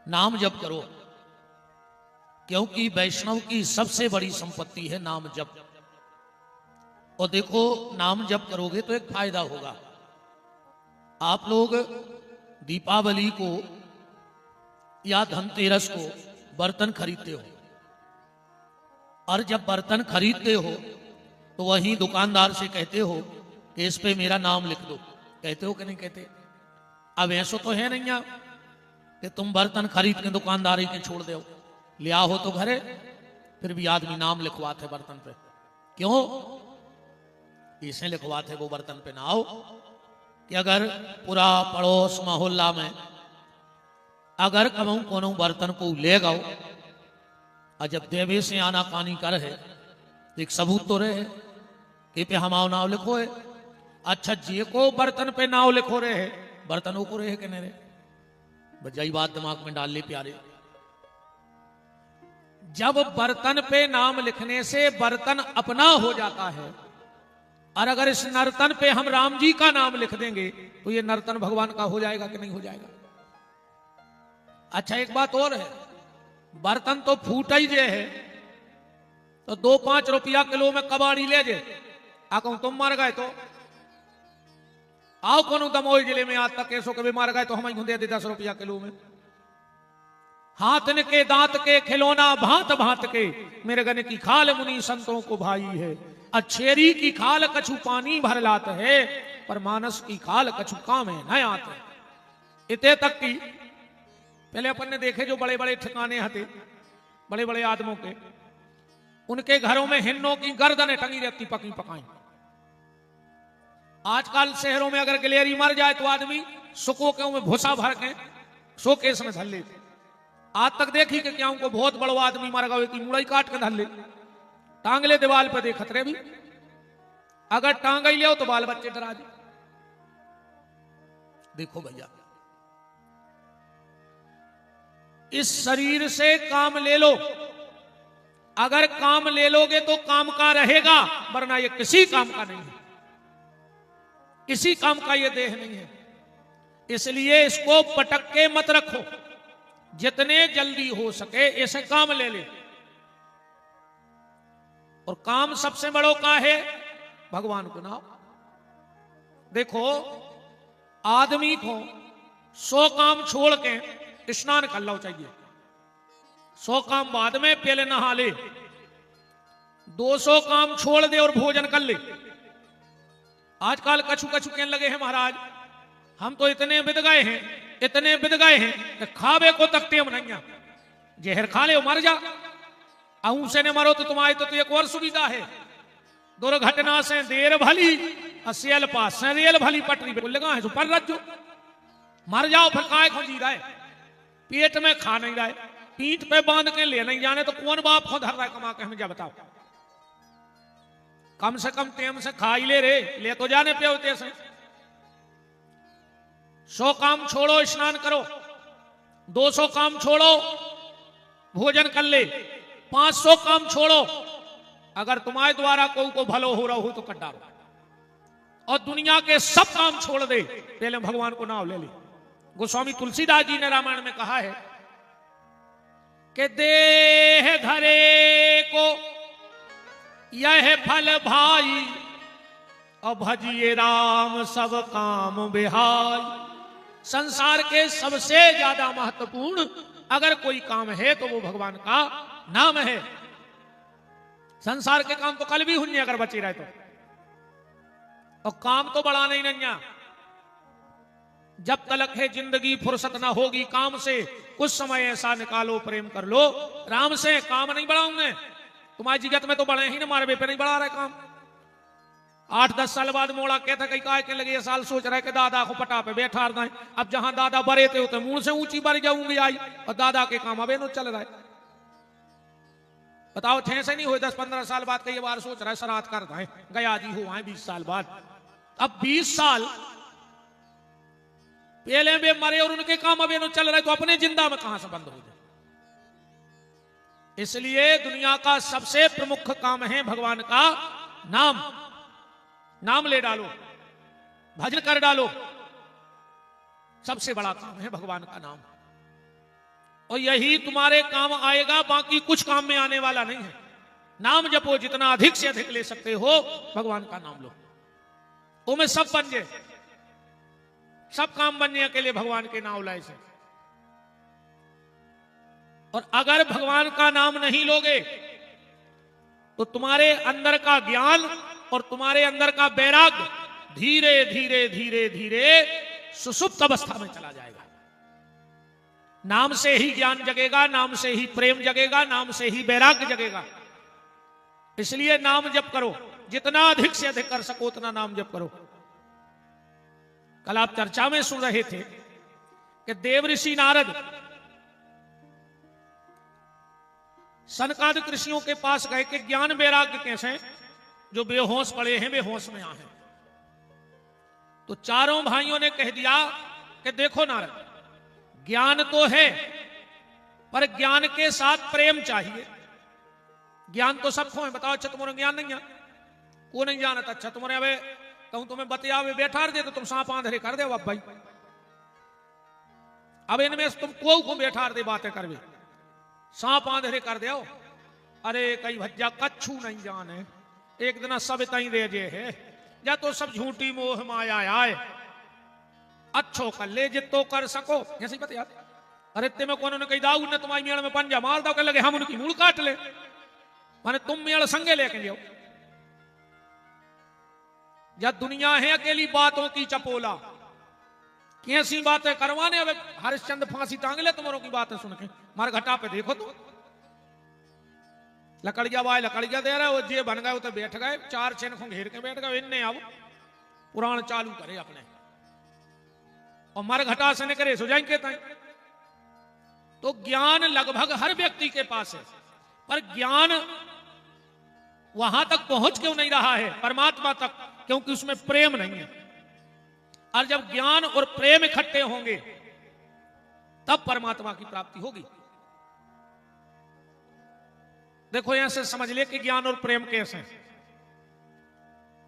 नाम जप करो, क्योंकि वैष्णव की सबसे बड़ी संपत्ति है नाम जप। और देखो, नाम जप करोगे तो एक फायदा होगा। आप लोग दीपावली को या धनतेरस को बर्तन खरीदते हो, और जब बर्तन खरीदते हो तो वहीं दुकानदार से कहते हो कि इस पे मेरा नाम लिख दो। कहते हो कि नहीं कहते? अब ऐसा तो है नहीं कि तुम बर्तन खरीद के दुकानदारी के छोड़ दो, लिया हो तो घरे, फिर भी आदमी नाम लिखवाते बर्तन पे। क्यों? इसे लिखवाते वो बर्तन पे नाम कि अगर पूरा पड़ोस मोहल्ला में अगर कबू कोनो बर्तन को ले गाओ और जब देवे से आना कानी कर है तो एक सबूत तो रहे कि पे हमारा नाव लिखो है। अच्छा, जे को बर्तन पे नाव लिखो रहे है, बर्तनों को रहे कि नहीं रहे? बजाई बात दिमाग में डाल ले प्यारे। जब बर्तन पे नाम लिखने से बर्तन अपना हो जाता है, और अगर इस नर्तन पे हम राम जी का नाम लिख देंगे तो ये नर्तन भगवान का हो जाएगा कि नहीं हो जाएगा? अच्छा, एक बात और है, बर्तन तो फूटा ही जे है तो 2-5 रुपया किलो में कबाड़ी ले जे। आ कहूं तुम मर गए तो आओ कोनो दमोई जिले में आज तक ऐसो कभी मार गए तो हम दे दे 10 रुपया किलो में। हाथन के दांत के खिलौना भांत भांत के, मेरे गने की खाल मुनि संतों को भाई है। अच्छेरी की खाल कछु पानी भर लात है, पर मानस की खाल कछु काम है न आते। इतने तक की पहले अपन ने देखे जो बड़े बड़े ठिकाने हते बड़े बड़े आदमों के, उनके घरों में हिन्नों की गर्दनें टंगी रहती पकी पकाई। आजकल शहरों में अगर गिलेरी मर जाए तो आदमी सुको के में भूसा भर के शोकेस में धर लेते। आज तक देखी कि क्या उनको बहुत बड़ा आदमी मर गए कि मुड़ई काट के धर ले, टांग ले दीवाल पर, देख खतरे भी अगर टांग ही ले तो बाल बच्चे डरा दे। देखो भैया, इस शरीर से काम ले लो, अगर काम ले लोगे तो काम का रहेगा, वरना ये किसी काम का नहीं है, किसी काम का ये देह नहीं है। इसलिए इसको पटक के मत रखो, जितने जल्दी हो सके ऐसे काम ले ले। और काम सबसे बड़ो का है? भगवान को नाम। देखो, आदमी को 100 काम छोड़ के स्नान कर लो चाहिए, 100 काम बाद में पहले नहा ले, 200 काम छोड़ दे और भोजन कर ले। आजकल कछु कछु कहने लगे हैं महाराज हम तो इतने बिद गए हैं, इतने बिद गए हैं कि खावे को तकते हम नहीं, जहर खा ले मर जा, अहू से ने मरो तो तुम आए तो एक और सुविधा है। दुर्घटना से देर भली असियल पास से रेल भली पटरी पे लगा है पर रज्जो मर जाओ, फिर काय खो जी रहा है, पेट में खा नहीं रहा है, पीठ पे बांध के ले नहीं जाने तो कौन बाप को धर रहा है कमा के? हमें जा बताओ, कम से कम टेम से खा ही ले रे, ले तो जाने पे होते से। 100 काम छोड़ो स्नान करो, 200 काम छोड़ो भोजन कर ले, 500 काम छोड़ो अगर तुम्हारे द्वारा को भलो हो रहा हो तो कर डालो, और दुनिया के सब काम छोड़ दे, पहले भगवान को नाम ले ले। गोस्वामी तुलसीदास जी ने रामायण में कहा है कि देह धरे को यह फल भाई, और भजिए राम सब काम बिहाई। संसार के सबसे ज्यादा महत्वपूर्ण अगर कोई काम है तो वो भगवान का नाम है। संसार के काम तो कल भी हुन्ने अगर बचे रहे तो, और काम तो बढ़ा नहीं नन्या। जब तलक है जिंदगी फुर्सत ना होगी काम से, कुछ समय ऐसा निकालो प्रेम कर लो राम से। काम नहीं बढ़ाऊंगे, तुम्हारी जगत में तो बढ़े ही ना, मारे पे नहीं बढ़ा रहे काम। 8-10 साल बाद मोड़ा कहता कहीं काय के लगे, ये साल सोच रहे कि दादा को पटा पे बैठा रहे। अब जहां दादा बड़े थे होते मुंह से ऊंची बढ़ जाऊंगी आई, और दादा के काम अबे नो चल रहा है। बताओ, थे से नहीं हुए 10-15 साल बाद कई बार सोच रहा है श्राद्ध कर रहे गया जी हुआ है 20 साल बाद। अब 20 साल पहले में मरे और उनके काम अबे नो चल रहे, तो अपने जिंदा में कहां से बंद हो जाए? इसलिए दुनिया का सबसे प्रमुख काम है भगवान का नाम। नाम ले डालो, भजन कर डालो, सबसे बड़ा काम है भगवान का नाम। और यही तुम्हारे काम आएगा, बाकी कुछ काम में आने वाला नहीं है। नाम जपो, जितना अधिक से अधिक ले सकते हो भगवान का नाम लो, वो में सब बन जाए, सब काम बनने अकेले भगवान के नाम लाए से। और अगर भगवान का नाम नहीं लोगे तो तुम्हारे अंदर का ज्ञान और तुम्हारे अंदर का वैराग्य धीरे धीरे धीरे धीरे सुसुप्त अवस्था में चला जाएगा। नाम से ही ज्ञान जगेगा, नाम से ही प्रेम जगेगा, नाम से ही वैराग्य जगेगा। इसलिए नाम जप करो, जितना अधिक से अधिक कर सको उतना नाम जप करो। कल आप चर्चा में सुन रहे थे कि देव ऋषि नारद सनकादिक ऋषियों के पास गए कि ज्ञान वैराग्य कैसे, जो बेहोश पड़े हैं बेहोश में आए। तो चारों भाइयों ने कह दिया कि देखो नारद, ज्ञान तो है पर ज्ञान के साथ प्रेम चाहिए। ज्ञान तो सबको है, बताओ अच्छा तुम्हारा ज्ञान नहीं है, को नहीं जानता। अच्छा तुम्हारे अबे कहूं तुम्हें बतिया बैठा दे तो तुम सांप आंधरे कर दे। अब भाई अब इनमें तुम को बैठा दे बातें कर दे, सांप आंधरे कर दे। अरे कई भज्जा कच्छू नहीं जाने, एक दिन सब तई दे जे है, या तो सब झूठी मोह माया आए, अच्छो कर ले जितो कर सको। ऐसे बतिया अरे ते में कौन ने कही दाऊ ने तुम्हारी मेड़ में पंजा मार दो, लगे हम उनकी मूल काट ले, माने तुम मेड़ संगे लेके जाओ। या दुनिया है अकेली बातों की चपोला, कैसी बातें करवाने। अब हरिश्चंद्र फांसी टांग ले तुम्हारों की बातें सुन के। मार घटा पे देखो तो लकड़िया वाय लकड़िया दे रहे, वो जे बन गए तो बैठ गए, चार चेनखों घेर के बैठ गए। इनने अब पुराण चालू करे अपने, और मर घटा से न करे सो जाएंगे ताई। तो ज्ञान लगभग हर व्यक्ति के पास है, पर ज्ञान वहां तक पहुंच क्यों नहीं रहा है परमात्मा तक, क्योंकि उसमें प्रेम नहीं है। और जब ज्ञान और प्रेम इकट्ठे होंगे तब परमात्मा की प्राप्ति होगी। देखो यहां से समझ ले कि ज्ञान और प्रेम कैसे हैं।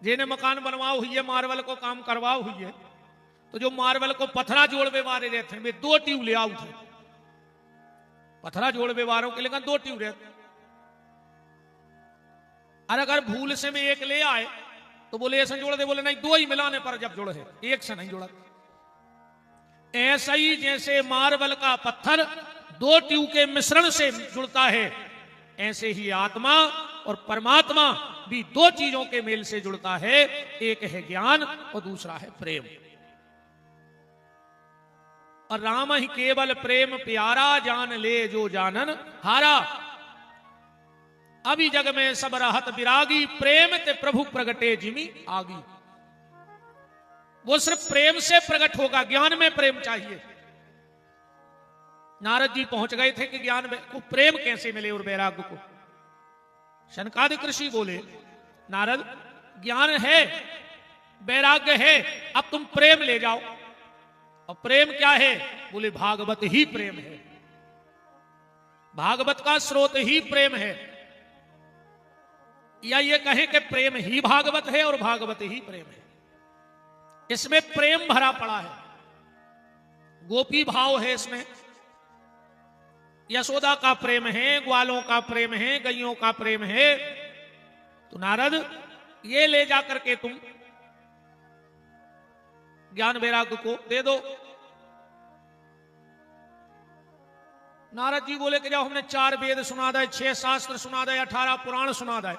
जिन्हें मकान बनवाओ हुई है, मार्बल को काम करवाओ हुई है, तो जो मार्बल को पत्थरा जोड़वे वाले रहते हैं वे 2 ट्यूब ले आओ थे। पत्थरा जोड़वे वालों के लिए 2 ट्यूब रहते, और अगर भूल से में एक ले आए तो बोले ऐसे जोड़ दे, बोले नहीं 2 ही मिलाने पर जब जोड़ है, एक से नहीं जोड़ा। ऐसा ही जैसे मार्बल का पत्थर 2 ट्यूब के मिश्रण से जुड़ता है, ऐसे ही आत्मा और परमात्मा भी 2 चीजों के मेल से जुड़ता है। एक है ज्ञान और दूसरा है प्रेम। और राम ही केवल प्रेम प्यारा, जान ले जो जानन हारा। अभी जग में सब रहत विरागी, प्रेम ते प्रभु प्रगटे जिमी आगी। वो सिर्फ प्रेम से प्रकट होगा, ज्ञान में प्रेम चाहिए। नारद जी पहुंच गए थे कि ज्ञान को प्रेम कैसे मिले और वैराग्य को। शनकादिक ऋषि बोले नारद ज्ञान है, वैराग्य है, अब तुम प्रेम ले जाओ। और प्रेम क्या है? बोले भागवत ही प्रेम है, भागवत का स्रोत ही प्रेम है। या ये कहें कि प्रेम ही भागवत है और भागवत ही प्रेम है। इसमें प्रेम भरा पड़ा है, गोपी भाव है इसमें, यशोदा का प्रेम है, ग्वालों का प्रेम है, गैयों का प्रेम है। तो नारद ये ले जाकर के तुम ज्ञान वैराग्य को दे दो। नारद जी बोले कि जब हमने 4 वेद सुना दे, 6 शास्त्र सुना दे, 18 पुराण सुना दे,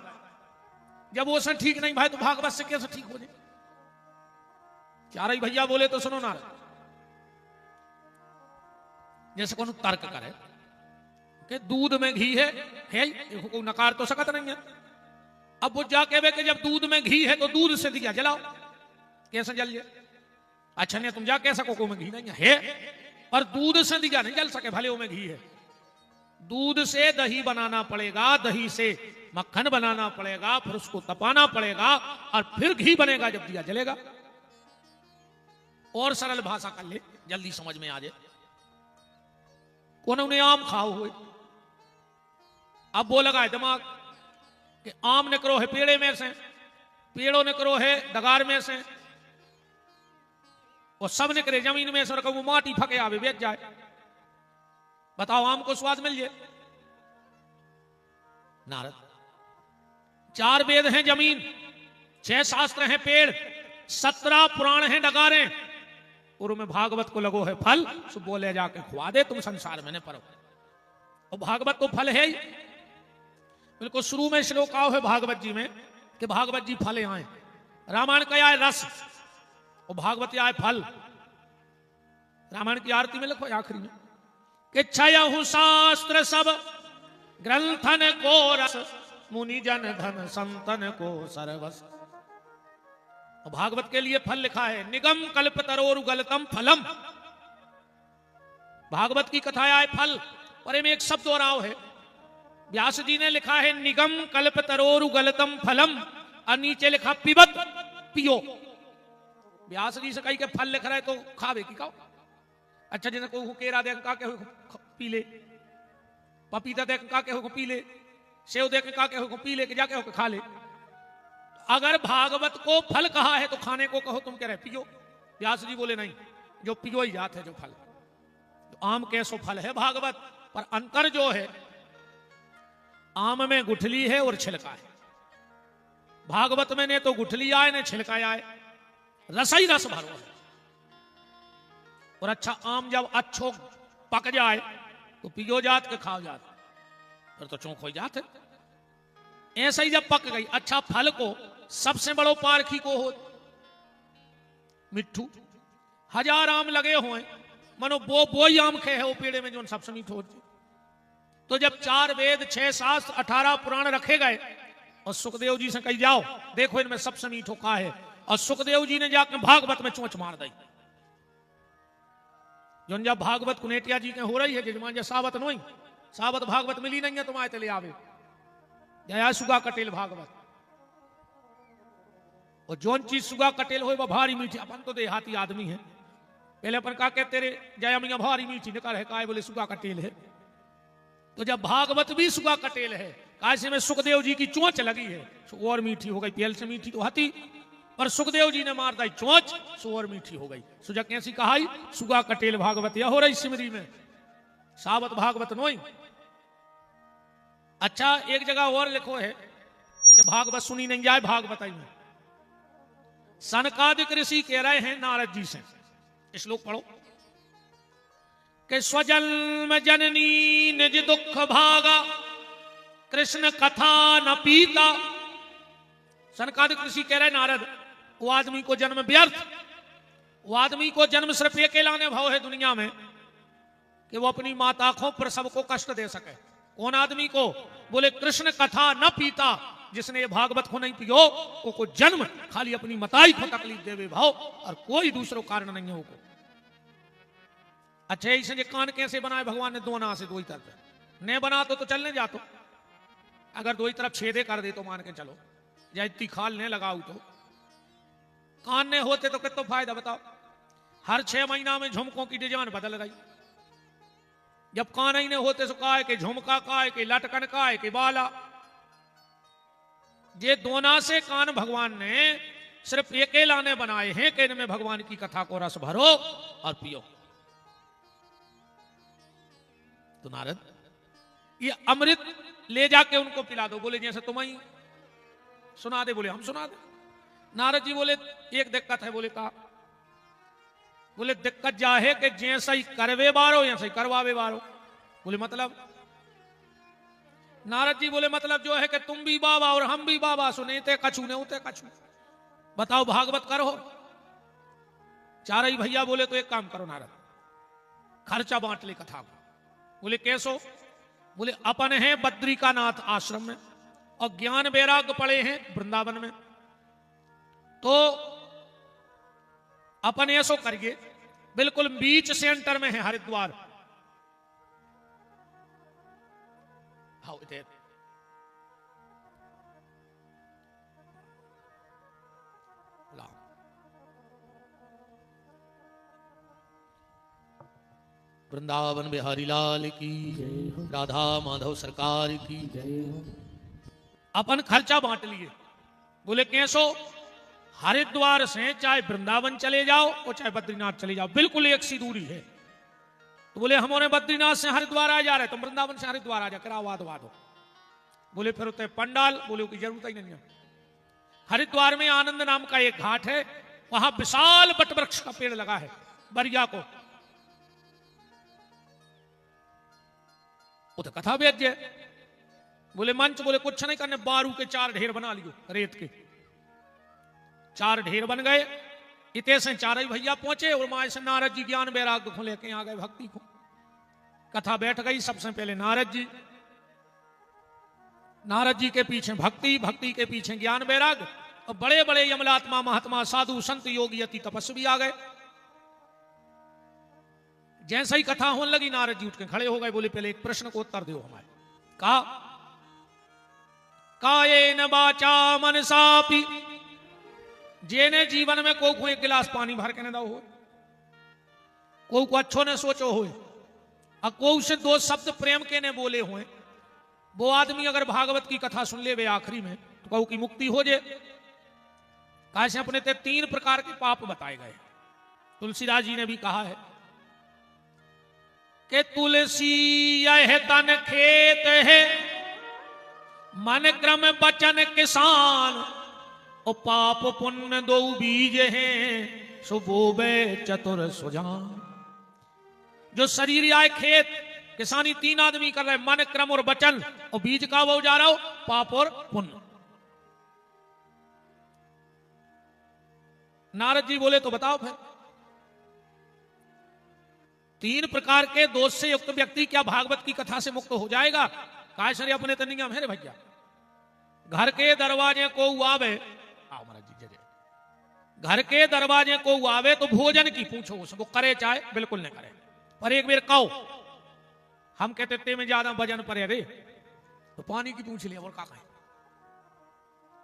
जब वो सब ठीक नहीं भाई तो भागवत से कैसे ठीक हो जाए? 4 ही भैया बोले तो सुनो नारद। जैसे कौन तर्क करे कि दूध में घी है कोई नकार तो सकत नहीं है। अब वो जाके वे कि जब दूध में घी है तो दूध से दिया जलाओ, कैसे जल जाए? अच्छा नहीं तुम जा कह सको में घी नहीं है, पर दूध से दिया नहीं जल सके, भले में घी है। दूध से दही बनाना पड़ेगा, दही से मक्खन बनाना पड़ेगा, फिर उसको तपाना पड़ेगा और फिर घी बनेगा, जब दिया जलेगा। और सरल भाषा कर ले, जल्दी समझ में आ जाए। कौन उन्हें आम खाओ हुए, अब वो लगा है दिमाग कि आम निकरो है पेड़े में से, पेड़ों निकरो है डगार में से, और सब निकले जमीन में से, वो माटी फके आवे बेच जाए। बताओ आम को स्वाद मिल जाए? नारद, 4 वेद हैं जमीन, 6 शास्त्र हैं पेड़, 17 पुराण हैं डगारे, और में भागवत को लगो है फल, सो बोले जाके खुआ दे तुम संसार में न परो। और भागवत तो फल है ही। बिल्कुल शुरू में श्लोक आओ है भागवत जी में कि भागवत जी फल आए, रामायण का आए रस और भागवत आए फल। रामायण की आरती में लिखो आखिरी में कि क्षयहु शास्त्र सब ग्रंथन को रस, मुनि जन धन संतन को सरवस। और भागवत के लिए फल लिखा है निगम कल्प तरोरु गलतम फलम। भागवत की कथा आए फल, पर में एक शब्द और आओ है, व्यास जी ने लिखा है निगम कल्प तरोरु गलतम फलम, और नीचे लिखा पिबत पियो। व्यास जी से कही के फल लिख रहे तो खावे की खाओ। अच्छा जिन्हें को केरा देख का के पी ले, पपीता देख का के पी ले, सेव देख का के पी ले, के जाके हो खा ले। अगर भागवत को फल कहा है तो खाने को कहो तुम कह रहे पियो। व्यास जी बोले नहीं, जो पियो ही जात है जो फल। तो आम कैसो फल है भागवत, पर अंतर जो है आम में गुठली है और छिलका है, भागवत में ने तो गुठली आए ने छिलका आए, रस ही रस भरो है। और अच्छा आम जब अच्छो पक जाए तो पियो जात के खाओ जात, फिर तो चौंक हो जात है। ऐसा ही जब पक गई, अच्छा फल को सबसे बड़ो पारखी को हो मिट्ठू। 1000 आम लगे हुए, मनो वो ही आम खे है वो पेड़े में जो सबसे मीठो हो। तो जब 4 वेद 6 शास्त्र 18 पुराण रखे गए और सुखदेव जी से कही जाओ देखो इनमें सबसे मीठो का है, और सुखदेव जी ने जाकर भागवत में चोंच मार दी। जो जब भागवत कुनेटिया जी के हो रही है जजमान जब सावत नोई, सावत भागवत मिली नहीं है तुम आए ले आवे जया सुगा कटेल भागवत। और जोन चीज सुगा कटेल हो वह भारी मीठी, अपन तो देहाती आदमी है, पहले अपन का कहते तेरे जया मियाँ भारी मीठी निकाल है, काय बोले सुगा कटेल है। तो जब भागवत भी सुगा कटेल है, काशी में सुखदेव जी की चोंच लगी है, सो और मीठी हो गई। पेल से मीठी तो हती, पर सुखदेव जी ने मार दी चोंच, सो और मीठी हो गई। सुजा कैसी कहाई सुगा कटेल भागवत यह हो रही सिमरी में, सावत भागवत नोई। अच्छा एक जगह और लिखो है कि भागवत सुनी नहीं जाए भागवत में। सनकादिक ऋषि कह रहे हैं नारद जी से, श्लोक पढ़ो कि स्वजन्म जननी निज दुख भागा, कृष्ण कथा न पीता। सनकादिक ऋषि कह रहे नारद वो आदमी को जन्म व्यर्थ, वो आदमी को जन्म सिर्फ एक लाने भाव है दुनिया में कि वो अपनी माता को प्रसव को कष्ट दे सके। कौन आदमी को? बोले कृष्ण कथा न पीता, जिसने ये भागवत को नहीं पियो वो को जन्म खाली अपनी मताई को तकलीफ देवे भाव, और कोई दूसरो कारण नहीं है वो को। अच्छा इसे ये कान कैसे बनाए भगवान ने? 2 ना से 2 ही तरफ ने बना तो चलने जातो, अगर 2 ही तरफ छेदे कर दे तो मान के चलो, या इतनी खाल ने लगाऊ तो कान ने होते तो कितना फायदा बताओ। हर 6 महीना में झुमकों की डिजाइन बदल गई, जब कान ही ने होते सो काय के झुमका, काय के लटकन, काय के बाला। ये 2 ना से कान भगवान ने सिर्फ अकेला ने बनाए हैं कि इनमें भगवान की कथा को रस भरो और पियो। तो नारद ये अमृत ले जाके उनको पिला दो। बोले जैसे तुम ही सुना दे, बोले हम सुना दे। नारद जी बोले एक दिक्कत है। बोले कहा? बोले दिक्कत जा है कि जैसा ही करवे बारो या सही करवावे बारो। बोले मतलब? नारद जी बोले मतलब जो है कि तुम भी बाबा और हम भी बाबा, सुने ते कछु ने उते कछु। बताओ भागवत करो। 4 ही भैया बोले तो एक काम करो नारद, खर्चा बांट ले कथा को। बोले कैसो? बोले अपन है बद्रिकानाथ आश्रम में और ज्ञान वैराग्य पड़े हैं वृंदावन में, तो अपन ऐसो करिए बिल्कुल बीच सेंटर में है हरिद्वार। हाउ इधर वृंदावन बिहारी लाल की, राधा माधव सरकार की। अपन खर्चा बांट लिए। बोले कैसो? हरिद्वार से चाहे वृंदावन चले जाओ और चाहे बद्रीनाथ चले जाओ, बिल्कुल एक सी दूरी है। तो बोले हमारे बद्रीनाथ से हरिद्वार आ जा रहे, तुम वृंदावन से हरिद्वार आ जा, करा वाद वाद हो। बोले फिर उतने पंडाल, बोले की जरूरत ही नहीं है। हरिद्वार में आनंद नाम का एक घाट है, वहां विशाल बटवृक्ष का पेड़ लगा है, बरिया को तो कथा वेद्य। बोले मंच, बोले कुछ नहीं करने, बारू के 4 ढेर बना लियो, रेत के 4 ढेर बन गए। इतने से 4 ही भैया पहुंचे और माए से नारद जी ज्ञान वैराग्य को लेके आ गए भक्ति को। कथा बैठ गई। सबसे पहले नारद जी के पीछे भक्ति, भक्ति के पीछे ज्ञान वैराग्य, और बड़े बड़े यमलात्मा महात्मा साधु संत योगी अति तपस्वी आ गए। जैसे ही कथा होने लगी नारद जी उठ के खड़े हो गए। बोले पहले एक प्रश्न को उत्तर दो हमारे। कहा कायेन वाचा मनसापि, जेने जीवन में को एक गिलास पानी भर के न दो हो, को अच्छो ने सोचो हो, और को से 2 शब्द प्रेम के ने बोले हुए, वो आदमी अगर भागवत की कथा सुन ले वे आखिरी में तो कहू की मुक्ति हो जाए। कैसे अपने ते 3 प्रकार के पाप बताए गए। तुलसीदास जी ने भी कहा है कि तुलसी यह तन खेत है, मन क्रम बचन किसान, और पाप पुण्य 2 बीज हैं, सुबोबे चतुर सुजान। जो शरीर या खेत, किसानी 3 आदमी कर रहे, मन क्रम और वचन, और बीज का वो जा रहा हो पाप और पुण्य। नारद जी बोले तो बताओ फिर 3 प्रकार के दोष से युक्त व्यक्ति क्या भागवत की कथा से मुक्त हो जाएगा? काशरी अपने तो नियम है रे भैया। घर के दरवाजे को आवे, आओ महाराज जी जय, घर के दरवाजे को आवे तो भोजन की पूछो उसको, करे चाहे बिल्कुल नहीं करे, पर एक बार कहो। हम कहते ते में ज्यादा वजन पड़े रे तो पानी की पूछ लिया और का कहे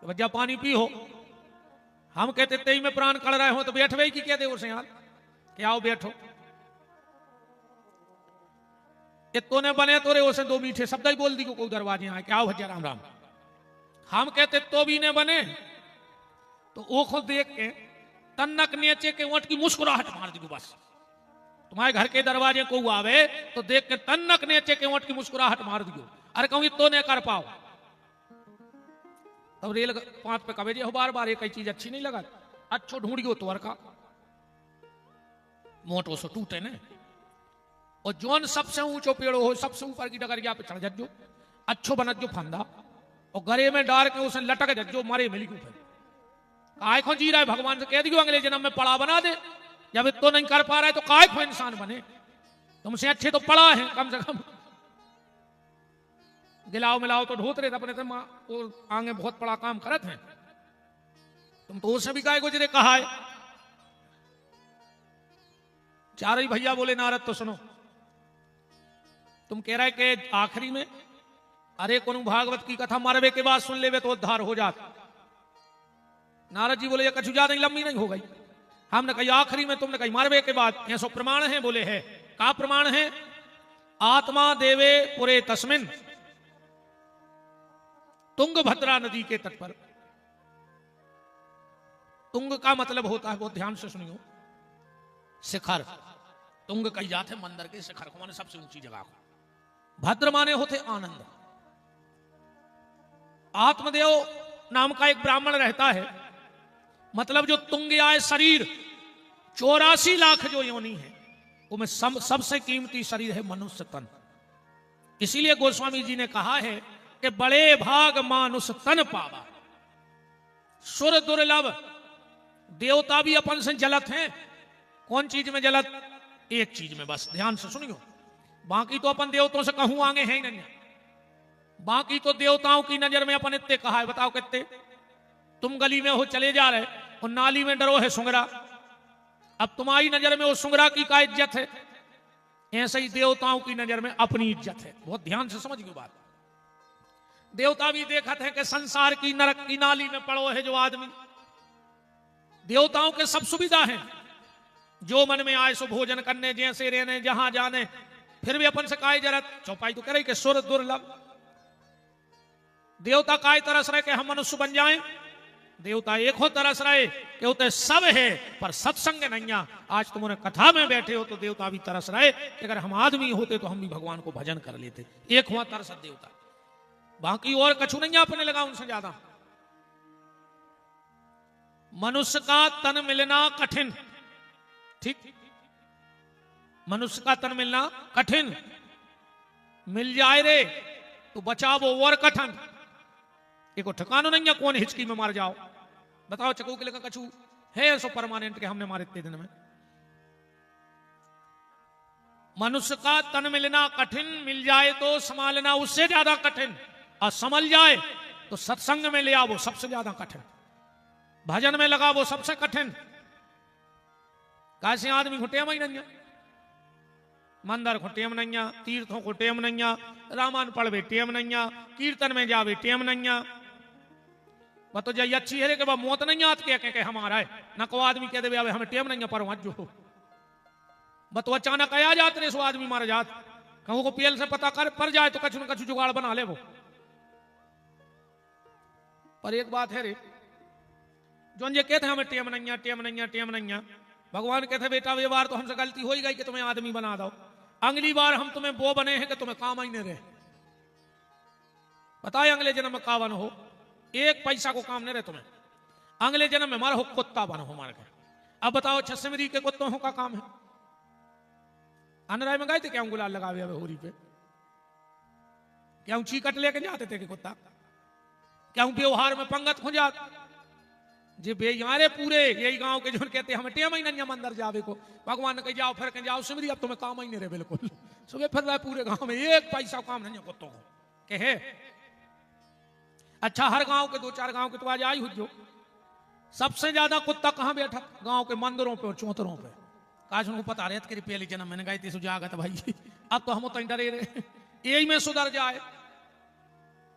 तो भैया पानी पी हो। हम कहते ते में प्राण कड़ रहे हो तो बैठवे की कहते उसे यार क्या आओ बैठो। इतो ने बने तो रे उसे 2 मीठे शब्द ही बोल दी को दरवाजे आए क्या भैया राम राम। हम कहते तो भी ने बने तो वो खुद देख के तन्नक नीचे के ओंठ की मुस्कुराहट मार दी बस। तुम्हारे घर के दरवाजे को आवे तो देख के तन्नक नीचे के ओंठ की मुस्कुराहट मार दियो। अरे कहूँ तो नहीं कर पाओ तब रेल 5 पे कवे हो बार बार एक ही चीज अच्छी नहीं लगा, अच्छो ढूंढियो तो का मोटो सो टूटे ने। और जोन सबसे ऊंचो पेड़ो हो सबसे ऊपर की डगरिया पे चढ़ जजो, अच्छो बनत जो फंदा और गरे में डाल के उसे लटक जजो मारे मिली को। काय खो जी रहा है भगवान से कह दियो अगले जन्म में पड़ा बना दे। जब तो नहीं कर पा रहा है तो काय खो इंसान बने, तुमसे अच्छे तो पड़ा है कम से कम। गिलाओ मिलाओ तो ढोत रहे अपने तो आगे बहुत बड़ा काम करत हैं, तुम तो उसे भी काय गुजरे कहा है। 4 ही भैया बोले नारद तो सुनो, तुम कह रहे कि आखिरी में अरे कौन भागवत की कथा मरवे के बाद सुन लेवे तो उद्धार हो जात। नारद जी बोले ये कछु ज्यादा लंबी नहीं हो गई। हमने कही आखिरी में, तुमने कही मरवे के बाद। ये सो प्रमाण है? बोले है। का प्रमाण है? आत्मा देवे पुरे तस्मिन, तुंगभद्रा नदी के तट पर। तुंग का मतलब होता है, बहुत ध्यान से सुनियो, शिखर। तुंग कही जाते मंदिर के शिखर को, माने सबसे ऊंची जगह को। भद्र माने होते आनंद। आत्मदेव नाम का एक ब्राह्मण रहता है, मतलब जो तुंग आए शरीर 84 लाख जो योनि है उनमें सबसे कीमती शरीर है मनुष्य तन। इसीलिए गोस्वामी जी ने कहा है कि बड़े भाग मानुष तन पावा। सुर दुर्लभ। देवता भी अपन से जलत हैं। कौन चीज में जलत? एक चीज में, बस ध्यान से सुनियो। बाकी तो अपन देवताओं से कहूं आगे है ही नहीं। बाकी तो देवताओं की नजर में अपन इतने कहा है, बताओ कितने। तुम गली में हो चले जा रहे और नाली में डरो है सुंगरा, अब तुम्हारी नजर में वो सुंगरा की का इज्जत है, ऐसे ही देवताओं की नजर में अपनी इज्जत है। बहुत ध्यान से समझिए बात। देवता भी देखते हैं कि संसार की नरक की नाली में पड़ो है जो आदमी। देवताओं के सब सुविधा है, जो मन में आए सो भोजन करने, जैसे रहने, जहां जाने। फिर भी अपन से काय जरूरत? चौपाई तो करे कि सुर दुर्लभ। देवता काय तरस रहे कि हम मनुष्य बन जाएं, देवता एक हो तरस रहे कि उते सब है पर सत्संग नहीं आ। आज तुमने कथा में बैठे हो तो देवता भी तरस रहे कि अगर हम आदमी होते तो हम भी भगवान को भजन कर लेते। एक हुआ तरस देवता, बाकी और कछु नहीं अपने लगा उनसे ज्यादा। मनुष्य का तन मिलना कठिन, ठीक, मनुष्य का तन मिलना कठिन, मिल जाए रे तो बचाव और कठिन। एक ठिकानो नहीं है कौन हिचकी में मार जाओ। बताओ चकू के लेकर कछु है सो परमानेंट के हमने मारे इतने दिन में। मनुष्य का तन मिलना कठिन, मिल जाए तो संभालना उससे ज्यादा कठिन, और संभल जाए तो सत्संग में ले आओ वो सबसे ज्यादा कठिन, भजन में लगा वो सबसे कठिन। कैसे आदमी को टेम ही नहीं है, मंदिर को टेम नहीं है, तीर्थों को टेम नहीं है, रामायण पढ़वे टेम नहीं है, कीर्तन में जावे टेम नहीं है। वह तो जाइए अच्छी है कि मौत नहीं आती के हमारा है न को आदमी कह दे हमें टेम नहीं है पर जो बस तो अचानक आया जाते रे सो आदमी मारा जात। कहूँ को पीएल से पता कर पर जाए तो कछु न कछु जुगाड़ बना ले वो। पर एक बात है रे, जो ये कहते हैं हमें टेम नहीं है, टेम नहीं है, टेम नहीं है, भगवान कहते बेटा वे बार तो हमसे गलती हो ही गई कि तुम्हें आदमी बना दो, अगली बार हम तुम्हें वो बने हैं कि तुम्हें काम ही नहीं रहे। बताए अगले जन्म में कावन हो, एक पैसा को काम नहीं रहे तुम्हें, अगले जन्म में मारो कुत्ता बनो हो मार के। अब बताओ छसमरी के कुत्तों का काम है। अनराय में गए थे क्या गुलाल लगावे अब होरी पे, क्या चीकट लेके जाते थे कि कुत्ता, क्या व्यवहार में पंगत हो जात जे बेयारे पूरे यही गांव के जो कहते हमें टेम ही नहीं मंदिर जावे को, भगवान कह जाओ फिर कह जाओ सिमरी अब तुम्हें काम ही नहीं रहे बिल्कुल। सुबह फिर रहा पूरे गांव में एक पैसा काम नहीं है कुत्तों को कहे। अच्छा हर गांव के दो चार गांव के तो आज आई हुई, सबसे ज्यादा कुत्ता कहां बैठा, गांव के मंदिरों पे और चौतरों पे। काश उनको पता रहे कि पहले जन्म मैंने गई थी सुजागत भाई, अब तो हम तो डरे रहे यही में सुधर जाए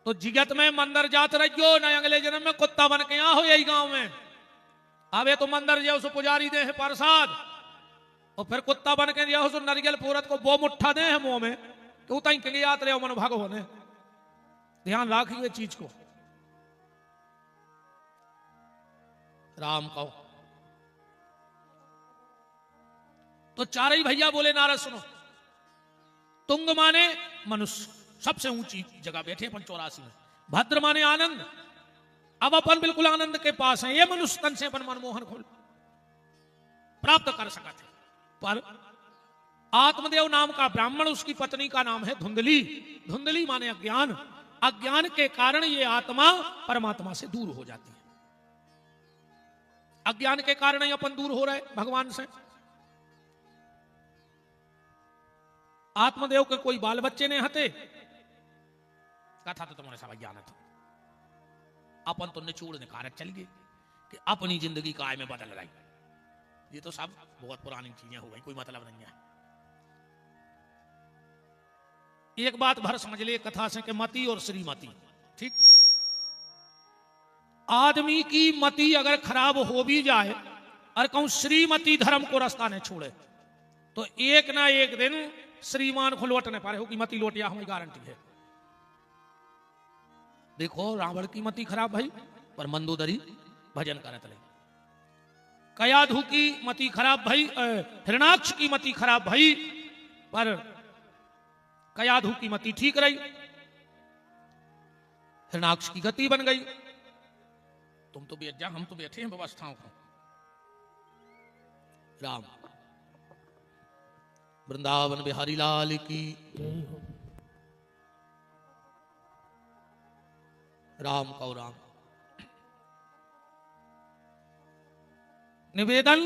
तो जिगत में मंदिर जात रहियो न अगले जन्म में कुत्ता बन के यहाँ हो यही गांव में। अब ये तो मंदिर जो सो पुजारी दे है प्रसाद और फिर कुत्ता बन के जो सो नरियल पूरत को वो मुट्ठा दे है मुंह में तो उतई के लिए आते रहे मन भाग होने। ध्यान रखिए चीज को। राम कहो तो चार ही भैया बोले नारद सुनो, तुंग माने मनुष्य सबसे ऊंची जगह बैठे अपन 84 में, भद्र माने आनंद, अब अपन बिल्कुल आनंद के पास हैं, ये मनुष्य तन से अपन मनमोहन खोल प्राप्त कर सका थे। पर आत्मदेव नाम का ब्राह्मण, उसकी पत्नी का नाम है धुंधली, धुंधली माने अज्ञान, अज्ञान के कारण ये आत्मा परमात्मा से दूर हो जाती है। अज्ञान के कारण ही अपन दूर हो रहे भगवान से। आत्मदेव के कोई बाल बच्चे नहीं हते, कथा तो तुम्हारे सब ज्ञान था, अपन तो निचोड़ निकारक चल गए कि अपनी जिंदगी काय में बदल रही। ये तो सब बहुत पुरानी चीजें हो गई, कोई मतलब नहीं है। एक बात भर समझ ले कथा से कि मति और श्रीमती, ठीक, आदमी की मति अगर खराब हो भी जाए और कहूं श्रीमती धर्म को रास्ता नहीं छोड़े तो एक ना एक दिन श्रीमान को लौटने पारे हो कि मति लौट या हमारी गारंटी है। देखो रावण की मति खराब भाई पर मंदोदरी भजन करत रही, कयाधु की मति खराब भाई, हिरणाक्ष की मति खराब भाई पर कयाधु की मति ठीक रही, हिरणाक्ष की गति बन गई। तुम तो बैठ जा, हम तो बैठे हैं व्यवस्थाओं को। राम वृंदावन बिहारी लाल की, राम कौ राम। निवेदन,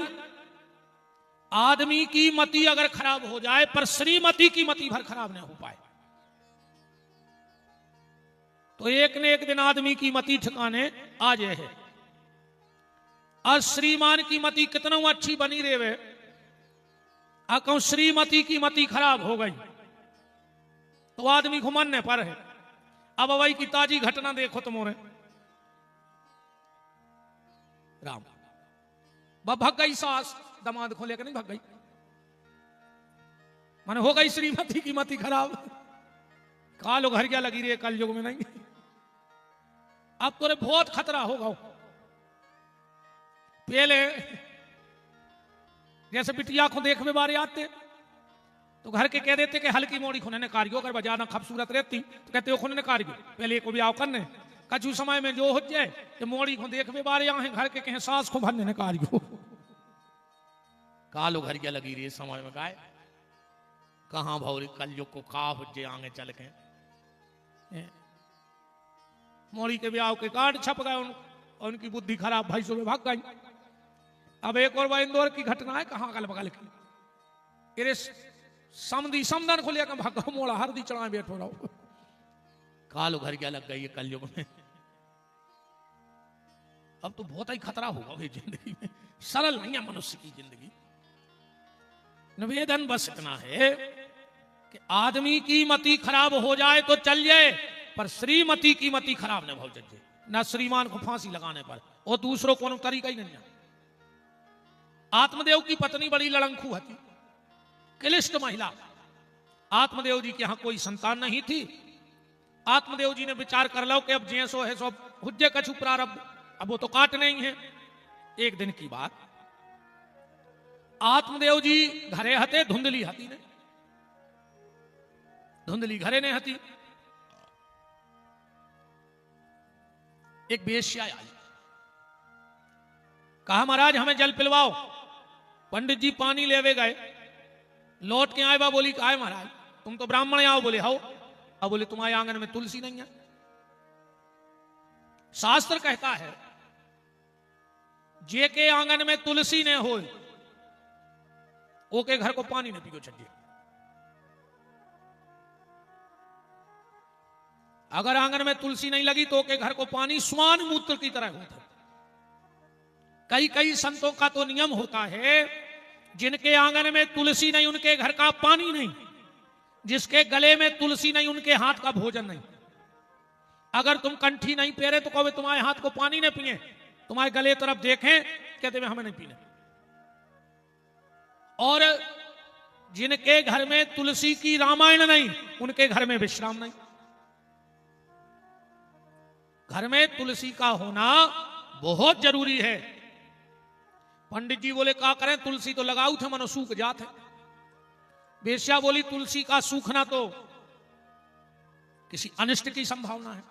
आदमी की मति अगर खराब हो जाए पर श्रीमती की मति भर खराब नहीं हो पाए तो एक न एक दिन आदमी की मति ठिकाने आ जाए है। और श्रीमान की मति कितना अच्छी बनी रहे, कहूं श्रीमती की मति खराब हो गई तो आदमी को मन पर है। अब वही की ताजी घटना देखो तुमोरे, राम भग गई सास दामाद को लेकर नहीं भग गई, माने हो गई श्रीमती की मति खराब, कालो घर क्या लगी रही है कल युग में नहीं। अब तोरे बहुत खतरा होगा पहले जैसे बिटिया को देखने बारे आते तो घर के कह देते कि हल्की मोड़ी खुने कारियो, अगर बजाना खूबसूरत रहती तो कहते हो खुने कारियो, पहले को भी आओ करने कछु समय में जो हो जाए कि मोड़ी को देखने बारे आए घर के कहें सास को भरने ने कारियो। कालो घर क्या लगी रही समय में गाय कहाँ भौरी कल जो को का हो जाए आगे चल के मोड़ी के ब्याह के कार्ड छप गए और उनकी बुद्धि खराब भाई सुबह भाग गई। अब एक और इंदौर की घटना है, कहाँ कल बगल की इरे समधी समदन को लेकर भागा मोड़ा हरदी चढ़ा बैठो रहो। कालो घर क्या लग गई है कलयुग में। अब तो बहुत ही खतरा होगा भाई जिंदगी में, सरल नहीं है मनुष्य की जिंदगी। निवेदन बस इतना है कि आदमी की मति खराब हो जाए तो चल जाए, पर श्रीमती की मति खराब न हो जाए। न श्रीमान को फांसी लगाने पर और दूसरों को तरीका ही नहीं है। आत्मदेव की पत्नी बड़ी लड़ंखू थी, क्लिष्ट महिला। आत्मदेव जी के यहां कोई संतान नहीं थी। आत्मदेव जी ने विचार कर लो कि अब जैसो है सो हुज्जे कछु प्रारब्ध, अब वो तो काटने ही है। एक दिन की बात, आत्मदेव जी घरे हते, धुंधली हती ने, धुंधली घरे ने हती। एक बेश्या आई, कहा महाराज हमें जल पिलवाओ। पंडित जी पानी लेवे गए, लौट के आए बा, बोली आए महाराज तुम तो ब्राह्मण आओ। बोले हो। अब बोले तुम्हारे आंगन में तुलसी नहीं है। शास्त्र कहता है जे के आंगन में तुलसी ने हो ओके घर को पानी न पियो चाहिए। अगर आंगन में तुलसी नहीं लगी तो ओके घर को पानी स्वान मूत्र की तरह होता है। कई कई संतों का तो नियम होता है जिनके आंगन में तुलसी नहीं उनके घर का पानी नहीं, जिसके गले में तुलसी नहीं उनके हाथ का भोजन नहीं। अगर तुम कंठी नहीं पहरे तो कहो तुम्हारे हाथ को पानी न पिए, तुम्हारे गले तरफ देखें कहते हैं हमें नहीं पीने। और जिनके घर में तुलसी की रामायण नहीं उनके घर में विश्राम नहीं। घर में तुलसी का होना बहुत जरूरी है। पंडित जी बोले क्या करें, तुलसी तो लगाऊ थे मनो सूख जात है। बेश्या बोली तुलसी का सूखना तो किसी अनिष्ट की संभावना है।